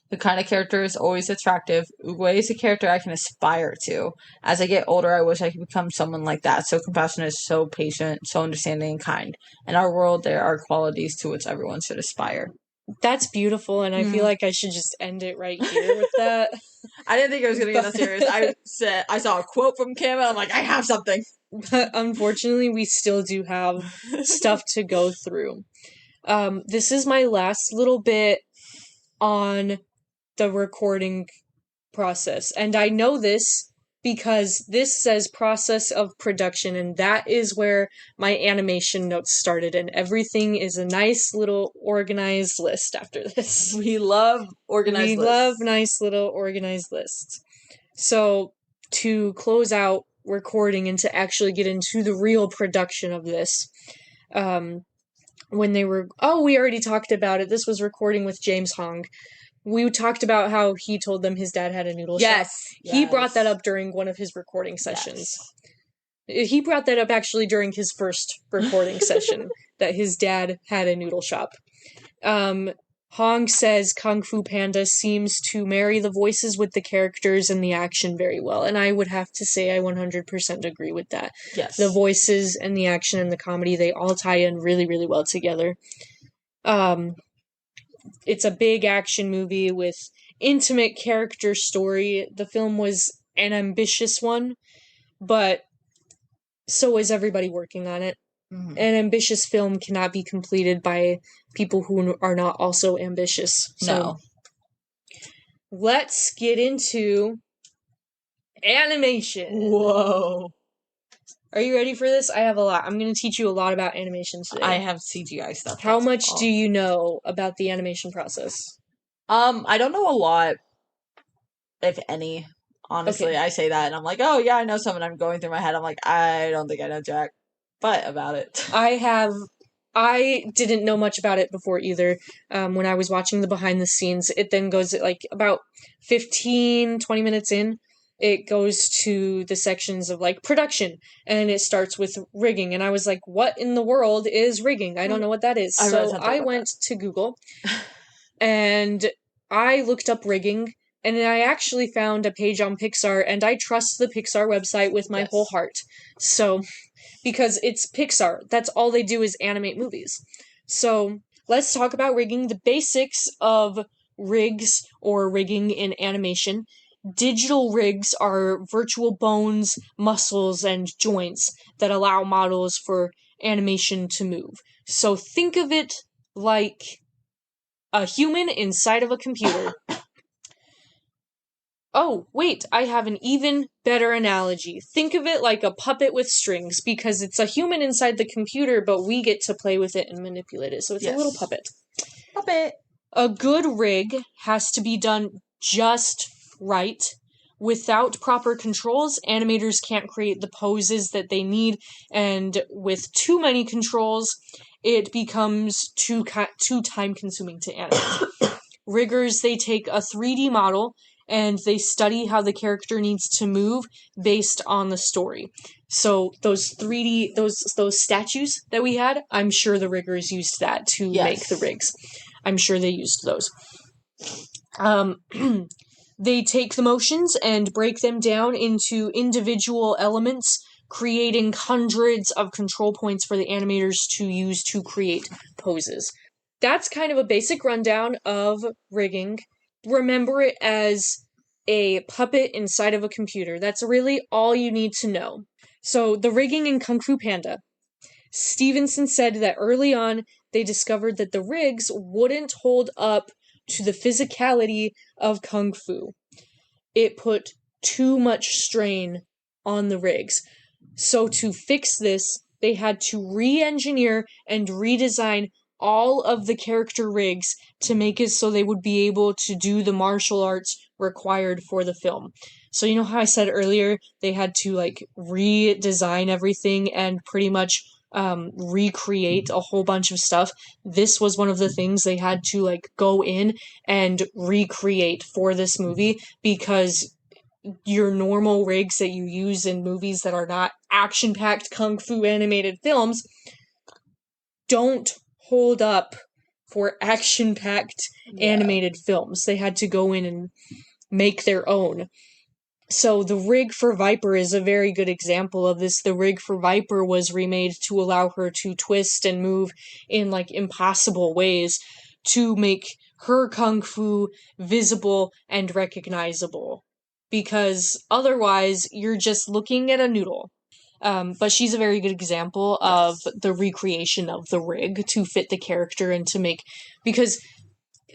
The kind of character is always attractive. Oogway is a character I can aspire to. As I get older, I wish I could become someone like that. So compassionate, so patient, so understanding and kind. In our world, there are qualities to which everyone should aspire. That's beautiful, and I feel like I should just end it right here with that. I didn't think it was going to get that serious. I saw a quote from Kim, and I'm like, I have something. But unfortunately, we still do have stuff to go through. This is my last little bit on the recording process. And I know this because this says process of production, and that is where my animation notes started, and everything is a nice little organized list after this. We love organized lists. We love nice little organized lists. So to close out recording and to actually get into the real production of this, when they were, we already talked about it. This was recording with James Hong. We talked about how he told them his dad had a noodle shop. He brought that up during one of his recording sessions. Yes. He brought that up actually during his first recording session, that his dad had a noodle shop. Hong says Kung Fu Panda seems to marry the voices with the characters and the action very well, and I would have to say I 100% agree with that. Yes. The voices and the action and the comedy, they all tie in really, really well together. It's a big action movie with intimate character story. The film was an ambitious one, but so is everybody working on it. Mm-hmm. An ambitious film cannot be completed by people who are not also ambitious. So no. Let's get into animation. Whoa. Are you ready for this? I have a lot. I'm going to teach you a lot about animation today. I have CGI stuff. How much do you know about the animation process? I don't know a lot, if any. Honestly, okay. I say that and I'm like, oh yeah, I know some, and I'm going through my head. I'm like, I don't think I know jack, but about it. I didn't know much about it before either. When I was watching the behind the scenes, it then goes like about 15, 20 minutes in. It goes to the sections of like production, and it starts with rigging. And I was like, what in the world is rigging? I don't know what that is. So I went to Google and I looked up rigging, and I actually found a page on Pixar, and I trust the Pixar website with my whole heart. So, because it's Pixar, that's all they do is animate movies. So let's talk about rigging, the basics of rigs or rigging in animation. Digital rigs are virtual bones, muscles, and joints that allow models for animation to move. So think of it like a human inside of a computer. Oh, wait, I have an even better analogy. Think of it like a puppet with strings, because it's a human inside the computer, but we get to play with it and manipulate it. So it's a little puppet. Puppet. A good rig has to be done just right. Without proper controls, animators can't create the poses that they need, and with too many controls, it becomes too time-consuming to animate. Riggers, they take a 3D model, and they study how the character needs to move based on the story. So those 3D, those statues that we had, I'm sure the riggers used that to make the rigs. I'm sure they used those. They take the motions and break them down into individual elements, creating hundreds of control points for the animators to use to create poses. That's kind of a basic rundown of rigging. Remember it as a puppet inside of a computer. That's really all you need to know. So the rigging in Kung Fu Panda. Stevenson said that early on, they discovered that the rigs wouldn't hold up to the physicality of Kung Fu. It put too much strain on the rigs. So to fix this, they had to re-engineer and redesign all of the character rigs to make it so they would be able to do the martial arts required for the film. So you know how I said earlier they had to like redesign everything and pretty much recreate a whole bunch of stuff. This was one of the things they had to like go in and recreate for this movie, because your normal rigs that you use in movies that are not action-packed kung fu animated films don't hold up for action-packed animated films. They had to go in and make their own. So the rig for Viper is a very good example of this. The rig for Viper was remade to allow her to twist and move in like impossible ways to make her kung fu visible and recognizable. Because otherwise, you're just looking at a noodle. But she's a very good example of the recreation of the rig to fit the character and to make... Because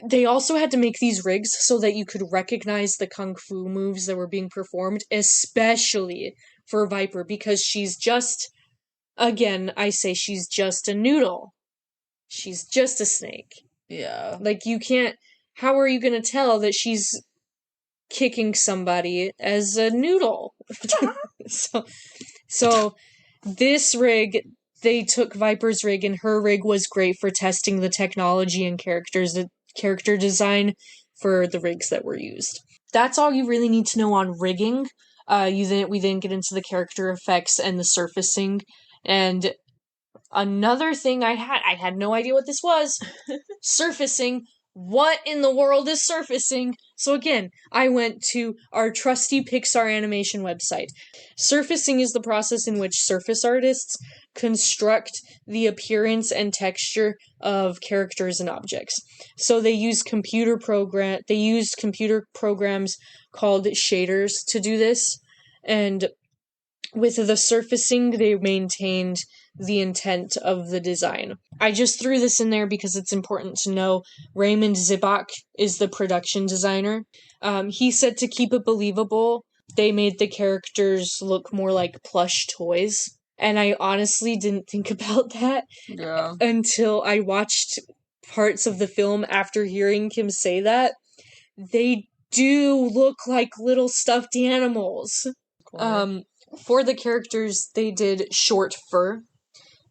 they also had to make these rigs so that you could recognize the kung fu moves that were being performed, especially for Viper, because she's just... Again, I say she's just a noodle. She's just a snake. Yeah. Like, you can't... How are you gonna tell that she's kicking somebody as a noodle? So this rig, they took Viper's rig, and her rig was great for testing the technology and character design for the rigs that were used. That's all you really need to know on rigging. We then get into the character effects and the surfacing. And another thing I had no idea what this was. Surfacing. What in the world is surfacing? So again, I went to our trusty Pixar animation website. Surfacing is the process in which surface artists construct the appearance and texture of characters and objects. So they used computer programs called shaders to do this, and with the surfacing, they maintained the intent of the design. I just threw this in there because it's important to know Raymond Zibach is the production designer. He said to keep it believable, they made the characters look more like plush toys. And I honestly didn't think about that until I watched parts of the film after hearing him say that. They do look like little stuffed animals. For the characters, they did short fur,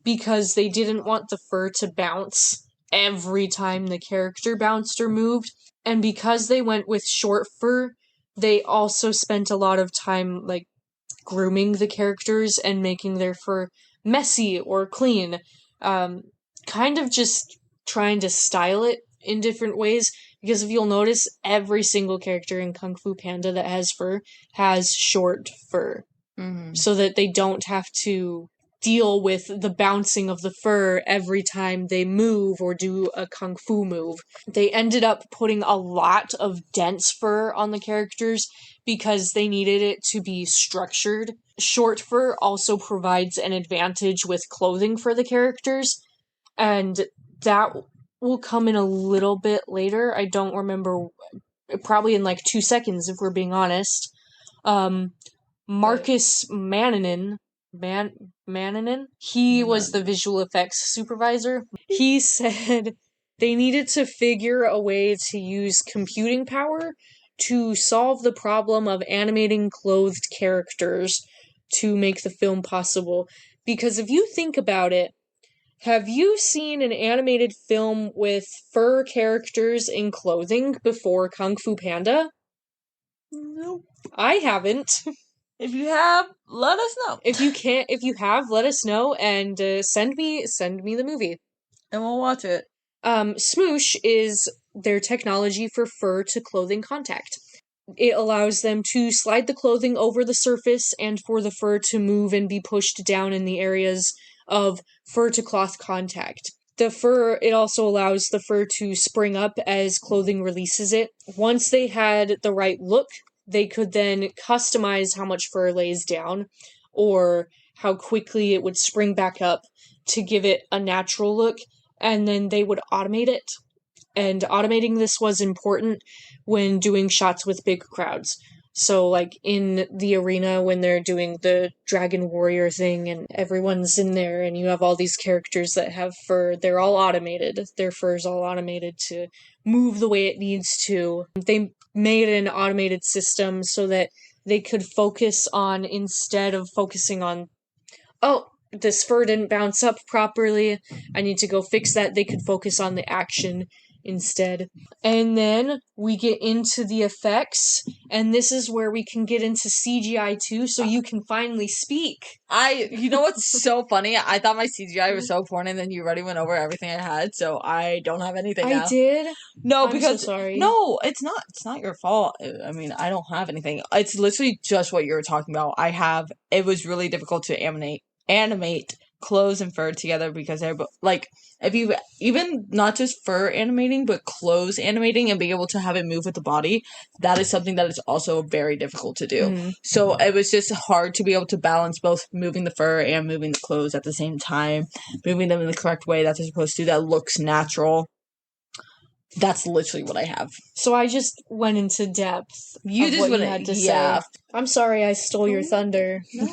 because they didn't want the fur to bounce every time the character bounced or moved. And because they went with short fur, they also spent a lot of time, like, grooming the characters and making their fur messy or clean. Kind of just trying to style it in different ways. Because if you'll notice, every single character in Kung Fu Panda that has fur has short fur. Mm-hmm. So that they don't have to deal with the bouncing of the fur every time they move or do a kung fu move. They ended up putting a lot of dense fur on the characters because they needed it to be structured. Short fur also provides an advantage with clothing for the characters, and that will come in a little bit later. I don't remember, probably in like 2 seconds if we're being honest. Marcus Mannanen, he was the visual effects supervisor. He said they needed to figure a way to use computing power to solve the problem of animating clothed characters to make the film possible. Because if you think about it, have you seen an animated film with fur characters in clothing before Kung Fu Panda? Nope. I haven't. If you have, let us know. If you have, let us know and send me the movie. And we'll watch it. Smoosh is their technology for fur to clothing contact. It allows them to slide the clothing over the surface and for the fur to move and be pushed down in the areas of fur to cloth contact. It also allows the fur to spring up as clothing releases it. Once they had the right look, they could then customize how much fur lays down or how quickly it would spring back up to give it a natural look, and then they would automate it. And automating this was important when doing shots with big crowds. So, like, in the arena when they're doing the Dragon Warrior thing and everyone's in there and you have all these characters that have fur, they're all automated. Their fur's all automated to move the way it needs to. They made an automated system so that they could focus on, instead of focusing on, oh, this fur didn't bounce up properly, I need to go fix that, they could focus on the action instead. And then we get into the effects, and this is where we can get into CGI too, so you can finally speak. You know what's so funny? I thought my CGI was so porn, and then you already went over everything I had, so I don't have anything now. I did? No, I'm because so sorry. No, it's not your fault. I mean, I don't have anything. It's literally just what you were talking about. It was really difficult to animate clothes and fur together because they're like, if you even not just fur animating but clothes animating and being able to have it move with the body, that is something that is also very difficult to do. Mm-hmm. So it was just hard to be able to balance both moving the fur and moving the clothes at the same time, moving them in the correct way that they're supposed to, that looks natural. That's literally what I have. So I just went into depth. You just what you had to say. I'm sorry I stole your thunder. No.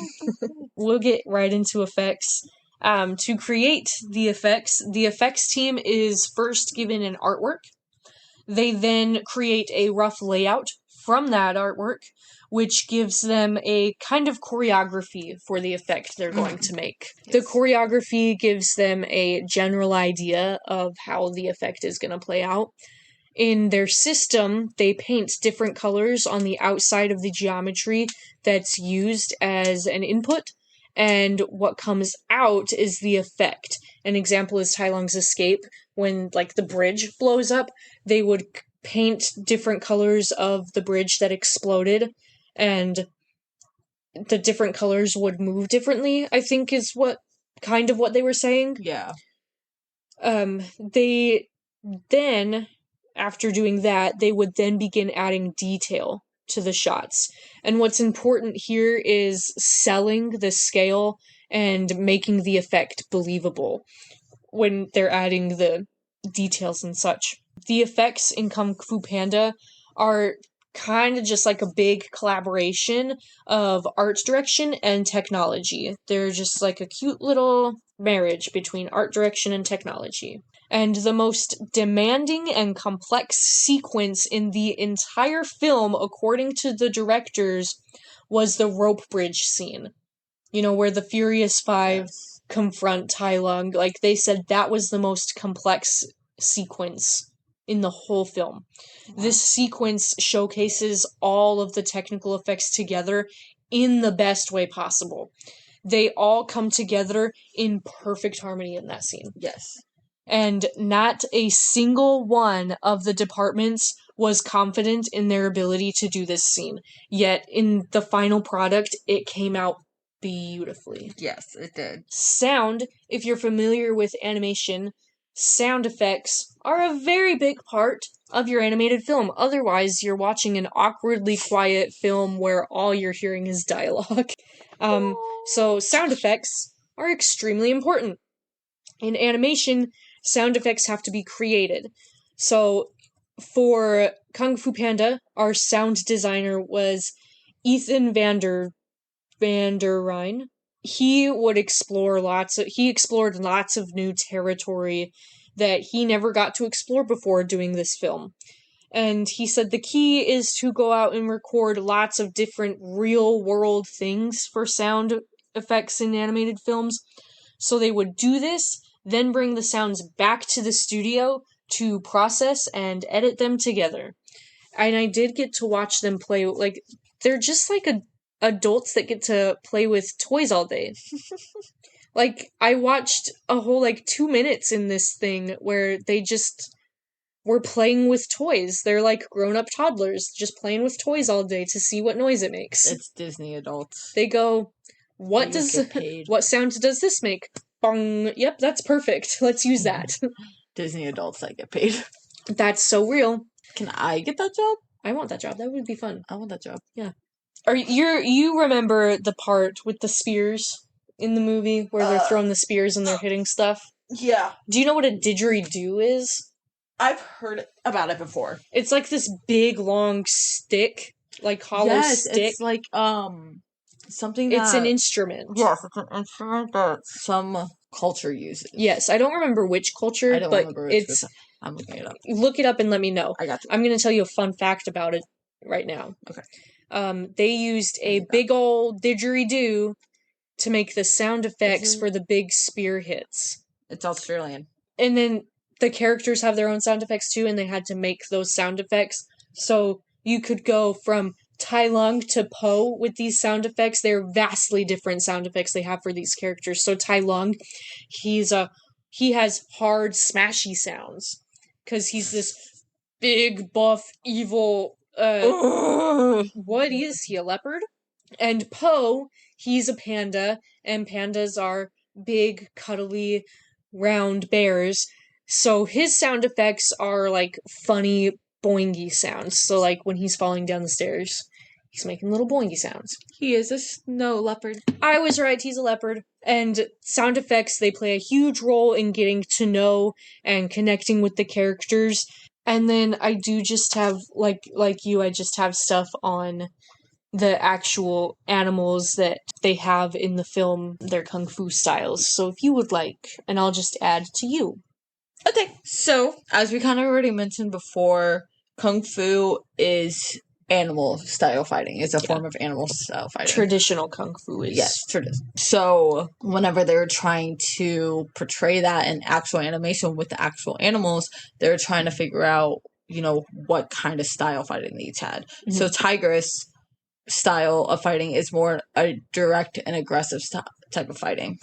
We'll get right into effects. To create the effects team is first given an artwork. They then create a rough layout from that artwork, which gives them a kind of choreography for the effect they're going to make. Yes. The choreography gives them a general idea of how the effect is going to play out. In their system, they paint different colors on the outside of the geometry that's used as an input, and what comes out is the effect. An example is Tai Lung's escape. When, like, the bridge blows up, they would paint different colors of the bridge that exploded, and the different colors would move differently, I think is what they were saying. Yeah. They then, after doing that, they would then begin adding detail to the shots. And what's important here is selling the scale and making the effect believable when they're adding the details and such. The effects in Kung Fu Panda are kind of just like a big collaboration of art direction and technology. They're just like a cute little marriage between art direction and technology. And the most demanding and complex sequence in the entire film, according to the directors, was the rope bridge scene. You know, where the Furious Five confront Tai Lung. Like, they said that was the most complex sequence in the whole film. Wow. This sequence showcases all of the technical effects together in the best way possible. They all come together in perfect harmony in that scene. Yes. And not a single one of the departments was confident in their ability to do this scene. Yet, in the final product, it came out beautifully. Yes, it did. Sound, if you're familiar with animation, sound effects are a very big part of your animated film. Otherwise, you're watching an awkwardly quiet film where all you're hearing is dialogue. So sound effects are extremely important. In animation, sound effects have to be created. So for Kung Fu Panda, our sound designer was Ethan van der Rijn. He explored lots of new territory that he never got to explore before doing this film. And he said the key is to go out and record lots of different real-world things for sound effects in animated films. So they would do this, then bring the sounds back to the studio to process and edit them together. And I did get to watch them play, like, they're just like adults that get to play with toys all day. Like, I watched a whole, 2 minutes in this thing where they just were playing with toys. They're like grown-up toddlers just playing with toys all day to see what noise it makes. It's Disney adults. They go, what sound does this make? Bong. Yep, that's perfect. Let's use that. Disney adults that get paid. That's so real. Can I get that job? I want that job. That would be fun. I want that job. Yeah. You remember the part with the spears in the movie where they're throwing the spears and they're hitting stuff? Yeah. Do you know what a didgeridoo is? I've heard about it before. It's like this big, long stick, like hollow stick. It's like, something It's an instrument. Yes, it's an instrument that some culture uses. Yes, I don't remember which culture, I don't but remember which, it's... I'm looking it up. Look it up and let me know. I got you. I'm going to tell you a fun fact about it right now. Okay. They used a big old didgeridoo to make the sound effects for the big spear hits. It's Australian. And then the characters have their own sound effects too, and they had to make those sound effects. So you could go from Tai Lung to Po with these sound effects. They're vastly different sound effects they have for these characters. So Tai Lung, he has hard, smashy sounds because he's this big, buff, evil. What is he? A leopard? And Po, he's a panda, and pandas are big, cuddly, round bears. So his sound effects are like funny, boingy sounds. So, like when he's falling down the stairs, he's making little boingy sounds. He is a snow leopard. I was right, he's a leopard. And sound effects, they play a huge role in getting to know and connecting with the characters. And then I do just have, like you, I just have stuff on the actual animals that they have in the film, their kung fu styles. So if you would like, and I'll just add to you. Okay, so as we kind of already mentioned before, kung fu is animal style fighting. It's a form of animal style fighting. Traditional kung fu is. Yes, traditional. So whenever they're trying to portray that in actual animation with the actual animals, they're trying to figure out, what kind of style fighting they each had. Mm-hmm. So tigress style of fighting is more a direct and aggressive type of fighting,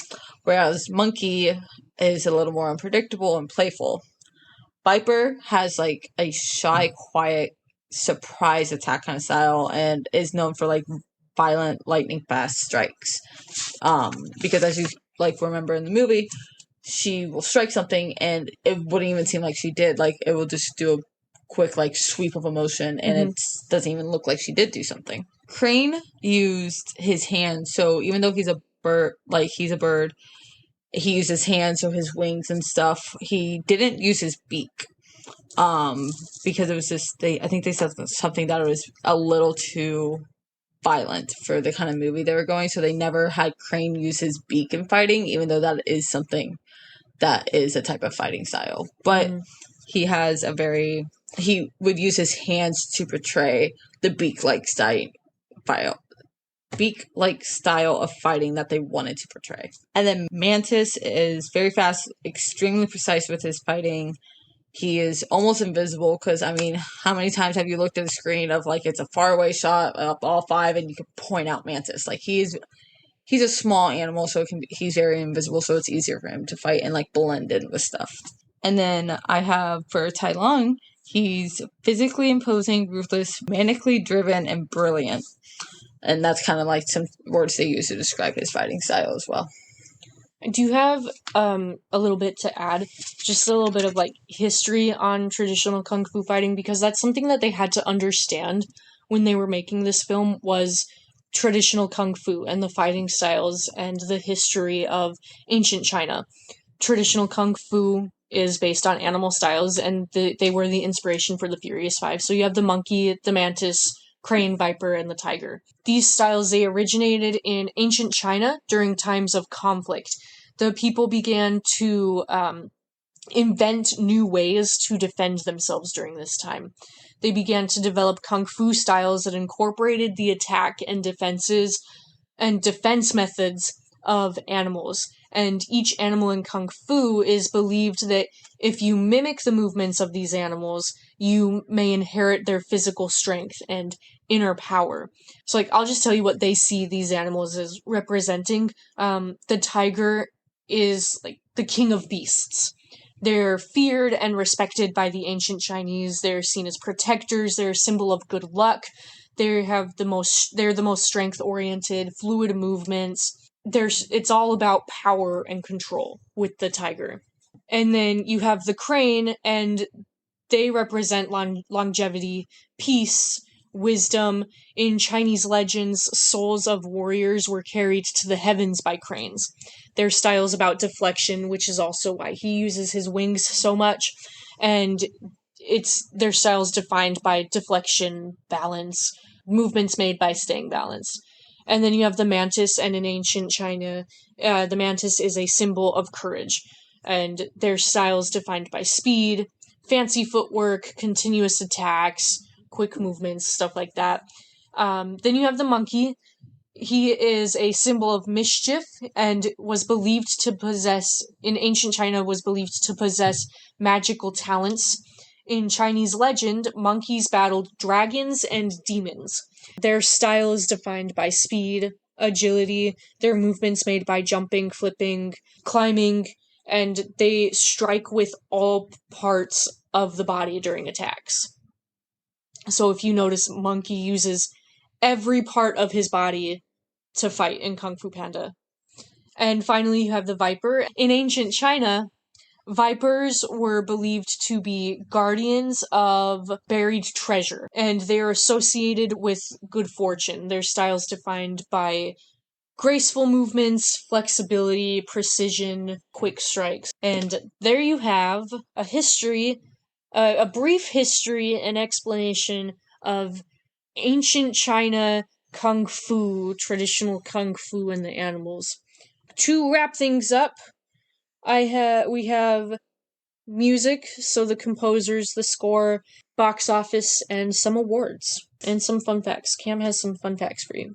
whereas monkey is a little more unpredictable and playful. Viper has like a shy, quiet, surprise attack kind of style and is known for like violent, lightning fast strikes. Because as you remember in the movie, she will strike something and it wouldn't even seem like she did. Like it will just do a quick sweep of emotion and it doesn't even look like she did do something. Crane used his hands, so even though he's a bird, he used his hands, so his wings and stuff. He didn't use his beak, because it was just I think they said something that it was a little too violent for the kind of movie they were going, so they never had Crane use his beak in fighting, even though that is something that is a type of fighting style. But he would use his hands to portray the beak-like style of fighting that they wanted to portray. And then Mantis is very fast, extremely precise with his fighting. He is almost invisible because, how many times have you looked at a screen of it's a faraway shot of all five and you can point out Mantis? He's a small animal, so he's very invisible, so it's easier for him to fight and blend in with stuff. And then I have for Tai Lung, he's physically imposing, ruthless, manically driven, and brilliant. And that's kind of some words they use to describe his fighting style as well. Do you have a little bit to add? Just a little bit of history on traditional kung fu fighting, because that's something that they had to understand when they were making this film, was traditional kung fu and the fighting styles and the history of ancient China. Traditional kung fu is based on animal styles, and they were the inspiration for the Furious Five. So you have the monkey, the mantis, crane, viper, and the tiger. These styles, they originated in ancient China during times of conflict. The people began to invent new ways to defend themselves during this time. They began to develop kung fu styles that incorporated the attack and defense methods of animals. And each animal in kung fu is believed that if you mimic the movements of these animals, you may inherit their physical strength and inner power. So I'll just tell you what they see these animals as representing. The tiger is the king of beasts. They're feared and respected by the ancient Chinese. They're seen as protectors. They're a symbol of good luck. They're the most strength-oriented, fluid movements. It's all about power and control with the tiger. And then you have the crane, and they represent longevity, peace, wisdom. In Chinese legends, souls of warriors were carried to the heavens by cranes. Their style is about deflection, which is also why he uses his wings so much. And their style is defined by deflection, balance, movements made by staying balanced. And then you have the mantis, and in ancient China, the mantis is a symbol of courage. And their style is defined by speed, fancy footwork, continuous attacks, quick movements, stuff like that. Then you have the monkey. He is a symbol of mischief and was believed to possess, in ancient China, was believed to possess magical talents. In Chinese legend, monkeys battled dragons and demons. Their style is defined by speed, agility, their movements made by jumping, flipping, climbing, and they strike with all parts of the body during attacks. So if you notice, Monkey uses every part of his body to fight in Kung Fu Panda. And finally, you have the viper. In ancient China, vipers were believed to be guardians of buried treasure, and they are associated with good fortune. Their style is defined by graceful movements, flexibility, precision, quick strikes. And there you have a history, a brief history and explanation of ancient China Kung Fu, traditional Kung Fu and the animals. To wrap things up, we have music, so the composers, the score, box office, and some awards, and some fun facts. Cam has some fun facts for you.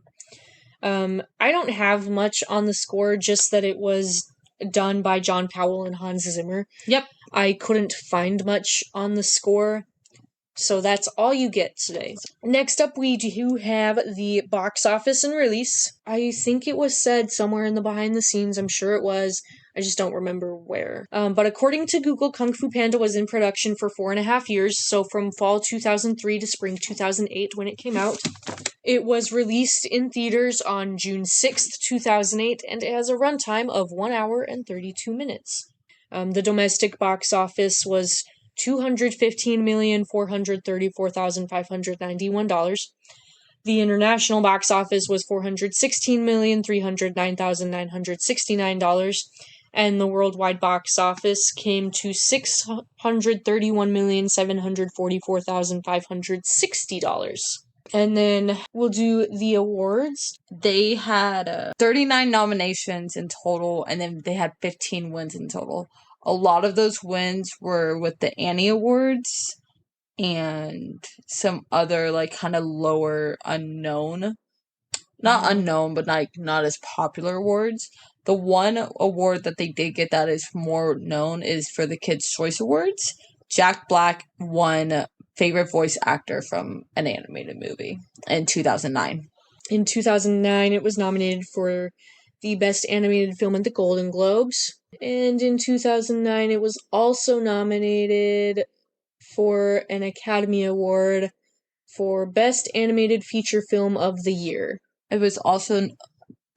I don't have much on the score, just that it was done by John Powell and Hans Zimmer. Yep. I couldn't find much on the score, so that's all you get today. Next up, we do have the box office and release. I think it was said somewhere in the behind the scenes, I'm sure it was. I just don't remember where. But according to Google, Kung Fu Panda was in production for 4.5 years, so from fall 2003 to spring 2008 when it came out. It was released in theaters on June 6th, 2008, and it has a runtime of 1 hour and 32 minutes. The domestic box office was $215,434,591. The international box office was $416,309,969, and the worldwide box office came to $631,744,560. And then we'll do the awards. They had 39 nominations in total, and then they had 15 wins in total. A lot of those wins were with the Annie Awards and some other, like, kind of lower unknown. Not unknown, but not as popular awards. The one award that they did get that is more known is for the Kids' Choice Awards. Jack Black won Favorite Voice Actor from an Animated Movie in 2009. In 2009, it was nominated for the Best Animated Film at the Golden Globes. And in 2009, it was also nominated for an Academy Award for Best Animated Feature Film of the Year. It was also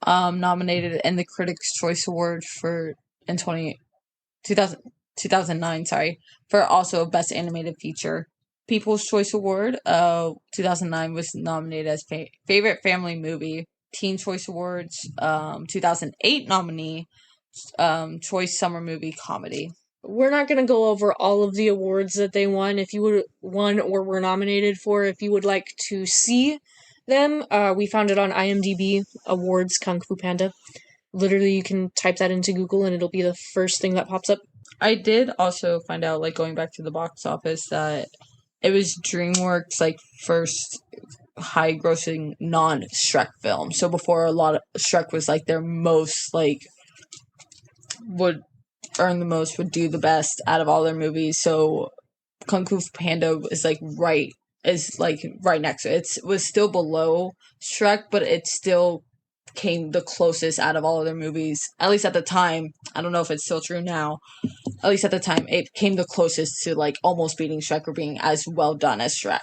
nominated in the Critics' Choice Award in 2009, for also Best Animated Feature. People's Choice Award 2009 was nominated as Favorite Family Movie. Teen Choice Awards 2008 nominee, Choice Summer Movie Comedy. We're not going to go over all of the awards that they won. If you would won or were nominated for, if you would like to see them, we found it on IMDb, Awards Kung Fu Panda. Literally, you can type that into Google and it'll be the first thing that pops up. I did also find out, like, going back to the box office, that it was Dreamworks' like first high-grossing non-Shrek film. So before, a lot of Shrek was like their most, like, would earn the most, would do the best out of all their movies. So Kung Fu Panda is right next to it. It was still below Shrek, but it still came the closest out of all of their movies. At least at the time. I don't know if it's still true now. At least at the time, it came the closest to, like, almost beating Shrek or being as well done as Shrek.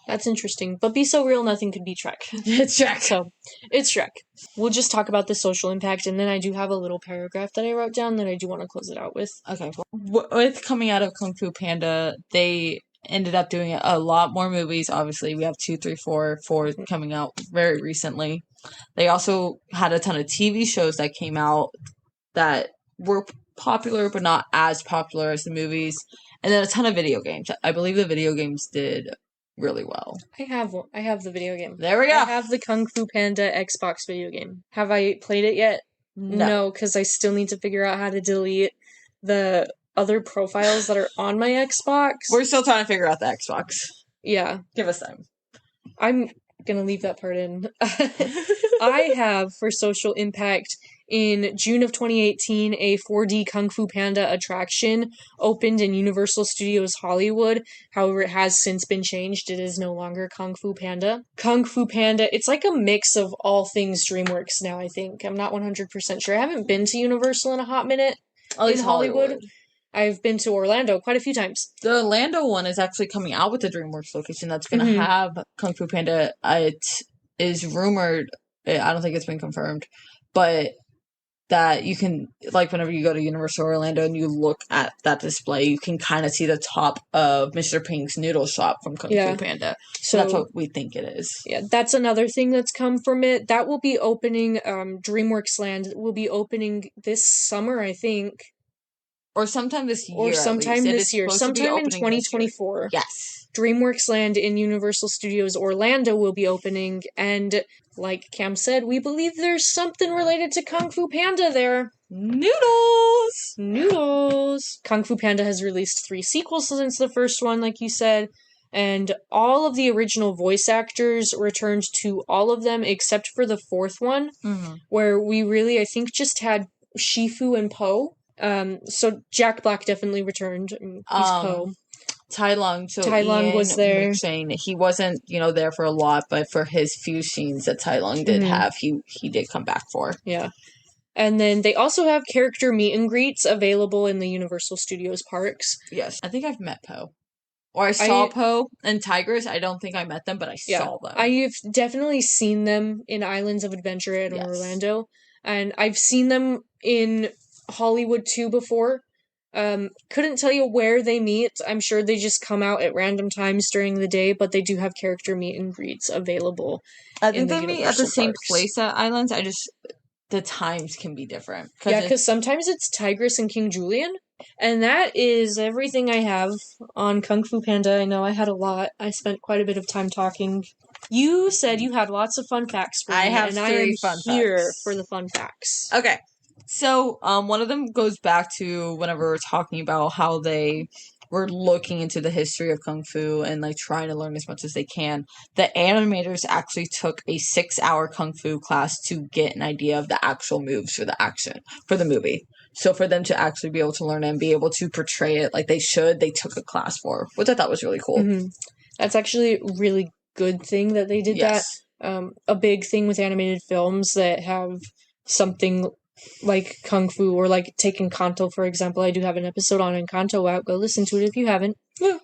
That's interesting. But Be So Real, nothing could beat Shrek. It's Shrek. So, it's Shrek. We'll just talk about the social impact, and then I do have a little paragraph that I wrote down that I do want to close it out with. Okay. With coming out of Kung Fu Panda, they ended up doing a lot more movies. Obviously, we have 2, 3, 4, 4 coming out very recently. They also had a ton of TV shows that came out that were popular, but not as popular as the movies. And then a ton of video games. I believe the video games did really well. I have the video game. There we go. I have the Kung Fu Panda Xbox video game. Have I played it yet? No, because I still need to figure out how to delete the other profiles that are on my Xbox. We're still trying to figure out the Xbox. Yeah. Give us time. I'm gonna leave that part in. I have, for social impact, in June of 2018, a 4D Kung Fu Panda attraction opened in Universal Studios Hollywood. However, it has since been changed. It is no longer Kung Fu Panda. Kung Fu Panda, it's like a mix of all things Dreamworks now, I think. I'm not 100% sure. I haven't been to Universal in a hot minute. At least Hollywood. I've been to Orlando quite a few times. The Orlando one is actually coming out with the Dreamworks location that's going to have Kung Fu Panda. It is rumored, I don't think it's been confirmed, but that you can, like, whenever you go to Universal Orlando and you look at that display, you can kind of see the top of Mr. Pink's noodle shop from Kung Fu Panda. So that's what we think it is. Yeah, that's another thing that's come from it. That will be opening, DreamWorks Land will be opening this summer, I think. Or sometime this year. Or sometime this year. Sometime in 2024. Yes. DreamWorks Land in Universal Studios Orlando will be opening, and like Cam said, we believe there's something related to Kung Fu Panda there. Noodles! Kung Fu Panda has released 3 sequels since the first one, like you said, and all of the original voice actors returned to all of them except for the 4th one, where we really, I think, just had Shifu and Po. So Jack Black definitely returned. He's Po. Tai Lung was there. He wasn't, there for a lot, but for his few scenes that Tai Lung did have, he did come back for. Yeah. And then they also have character meet and greets available in the Universal Studios parks. Yes. I think I've met Po. Or I saw Po and Tigress. I don't think I met them, but I saw them. I've definitely seen them in Islands of Adventure in Orlando. And I've seen them in Hollywood too before. Couldn't tell you where they meet. I'm sure they just come out at random times during the day, but they do have character meet and greets available. I think they meet at the same place at Islands. The times can be different. Because sometimes it's Tigress and King Julian. And that is everything I have on Kung Fu Panda. I know I had a lot. I spent quite a bit of time talking. You said you had lots of fun facts for me. I have 3 fun facts. Here for the fun facts. Okay. So, one of them goes back to whenever we were talking about how they were looking into the history of Kung Fu and, like, trying to learn as much as they can. The animators actually took a 6-hour Kung Fu class to get an idea of the actual moves for the action, for the movie. So for them to actually be able to learn and be able to portray it like they should, they took a class for, which I thought was really cool. That's actually a really good thing that they did that. A big thing with animated films that have something like Kung Fu, or like take Encanto, for example. I do have an episode on Encanto out. Go listen to it if you haven't. Yeah.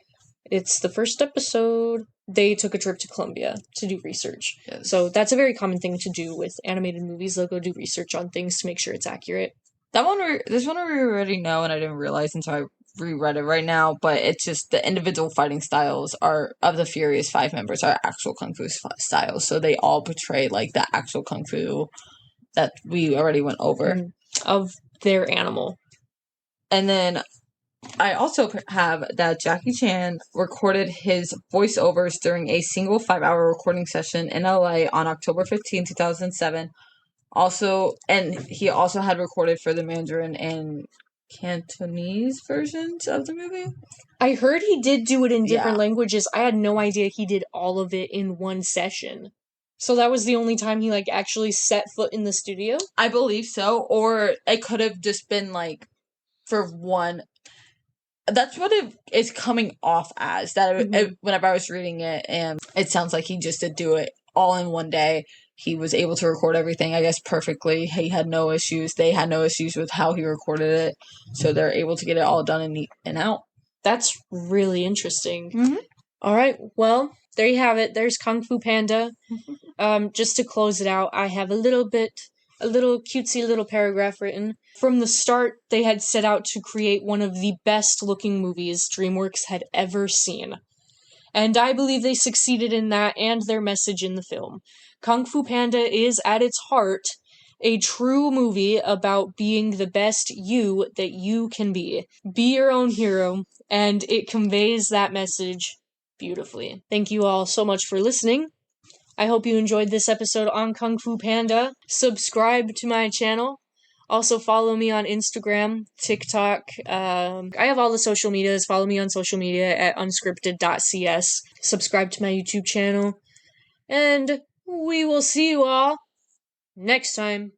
It's the first episode. They took a trip to Colombia to do research. Yes. So that's a very common thing to do with animated movies. They'll go do research on things to make sure it's accurate. This one we already know, and I didn't realize until I reread it right now, but it's just the individual fighting styles are of the Furious 5 members are actual Kung Fu styles. So they all portray, like, the actual Kung Fu that we already went over. Of their animal. And then I also have that Jackie Chan recorded his voiceovers during a single 5-hour recording session in LA on October 15, 2007. And he also had recorded for the Mandarin and Cantonese versions of the movie. I heard he did do it in different languages. I had no idea he did all of it in one session. So that was the only time he, like, actually set foot in the studio? I believe so. Or it could have just been, like, for one. That's what it is coming off as. Whenever I was reading it, and it sounds like he just did do it all in one day. He was able to record everything, I guess, perfectly. He had no issues. They had no issues with how he recorded it. So they're able to get it all done and out. That's really interesting. All right. Well, there you have it. There's Kung Fu Panda. Just to close it out, I have a little bit a little cutesy little paragraph written. From the start, they had set out to create one of the best looking movies Dreamworks had ever seen. And I believe they succeeded in that and their message in the film. Kung Fu Panda is, at its heart, a true movie about being the best you that you can be. Be your own hero, and it conveys that message beautifully. Thank you all so much for listening. I hope you enjoyed this episode on Kung Fu Panda. Subscribe to my channel. Also follow me on Instagram, TikTok. I have all the social medias. Follow me on social media at unscripted.cs. Subscribe to my YouTube channel. And we will see you all next time.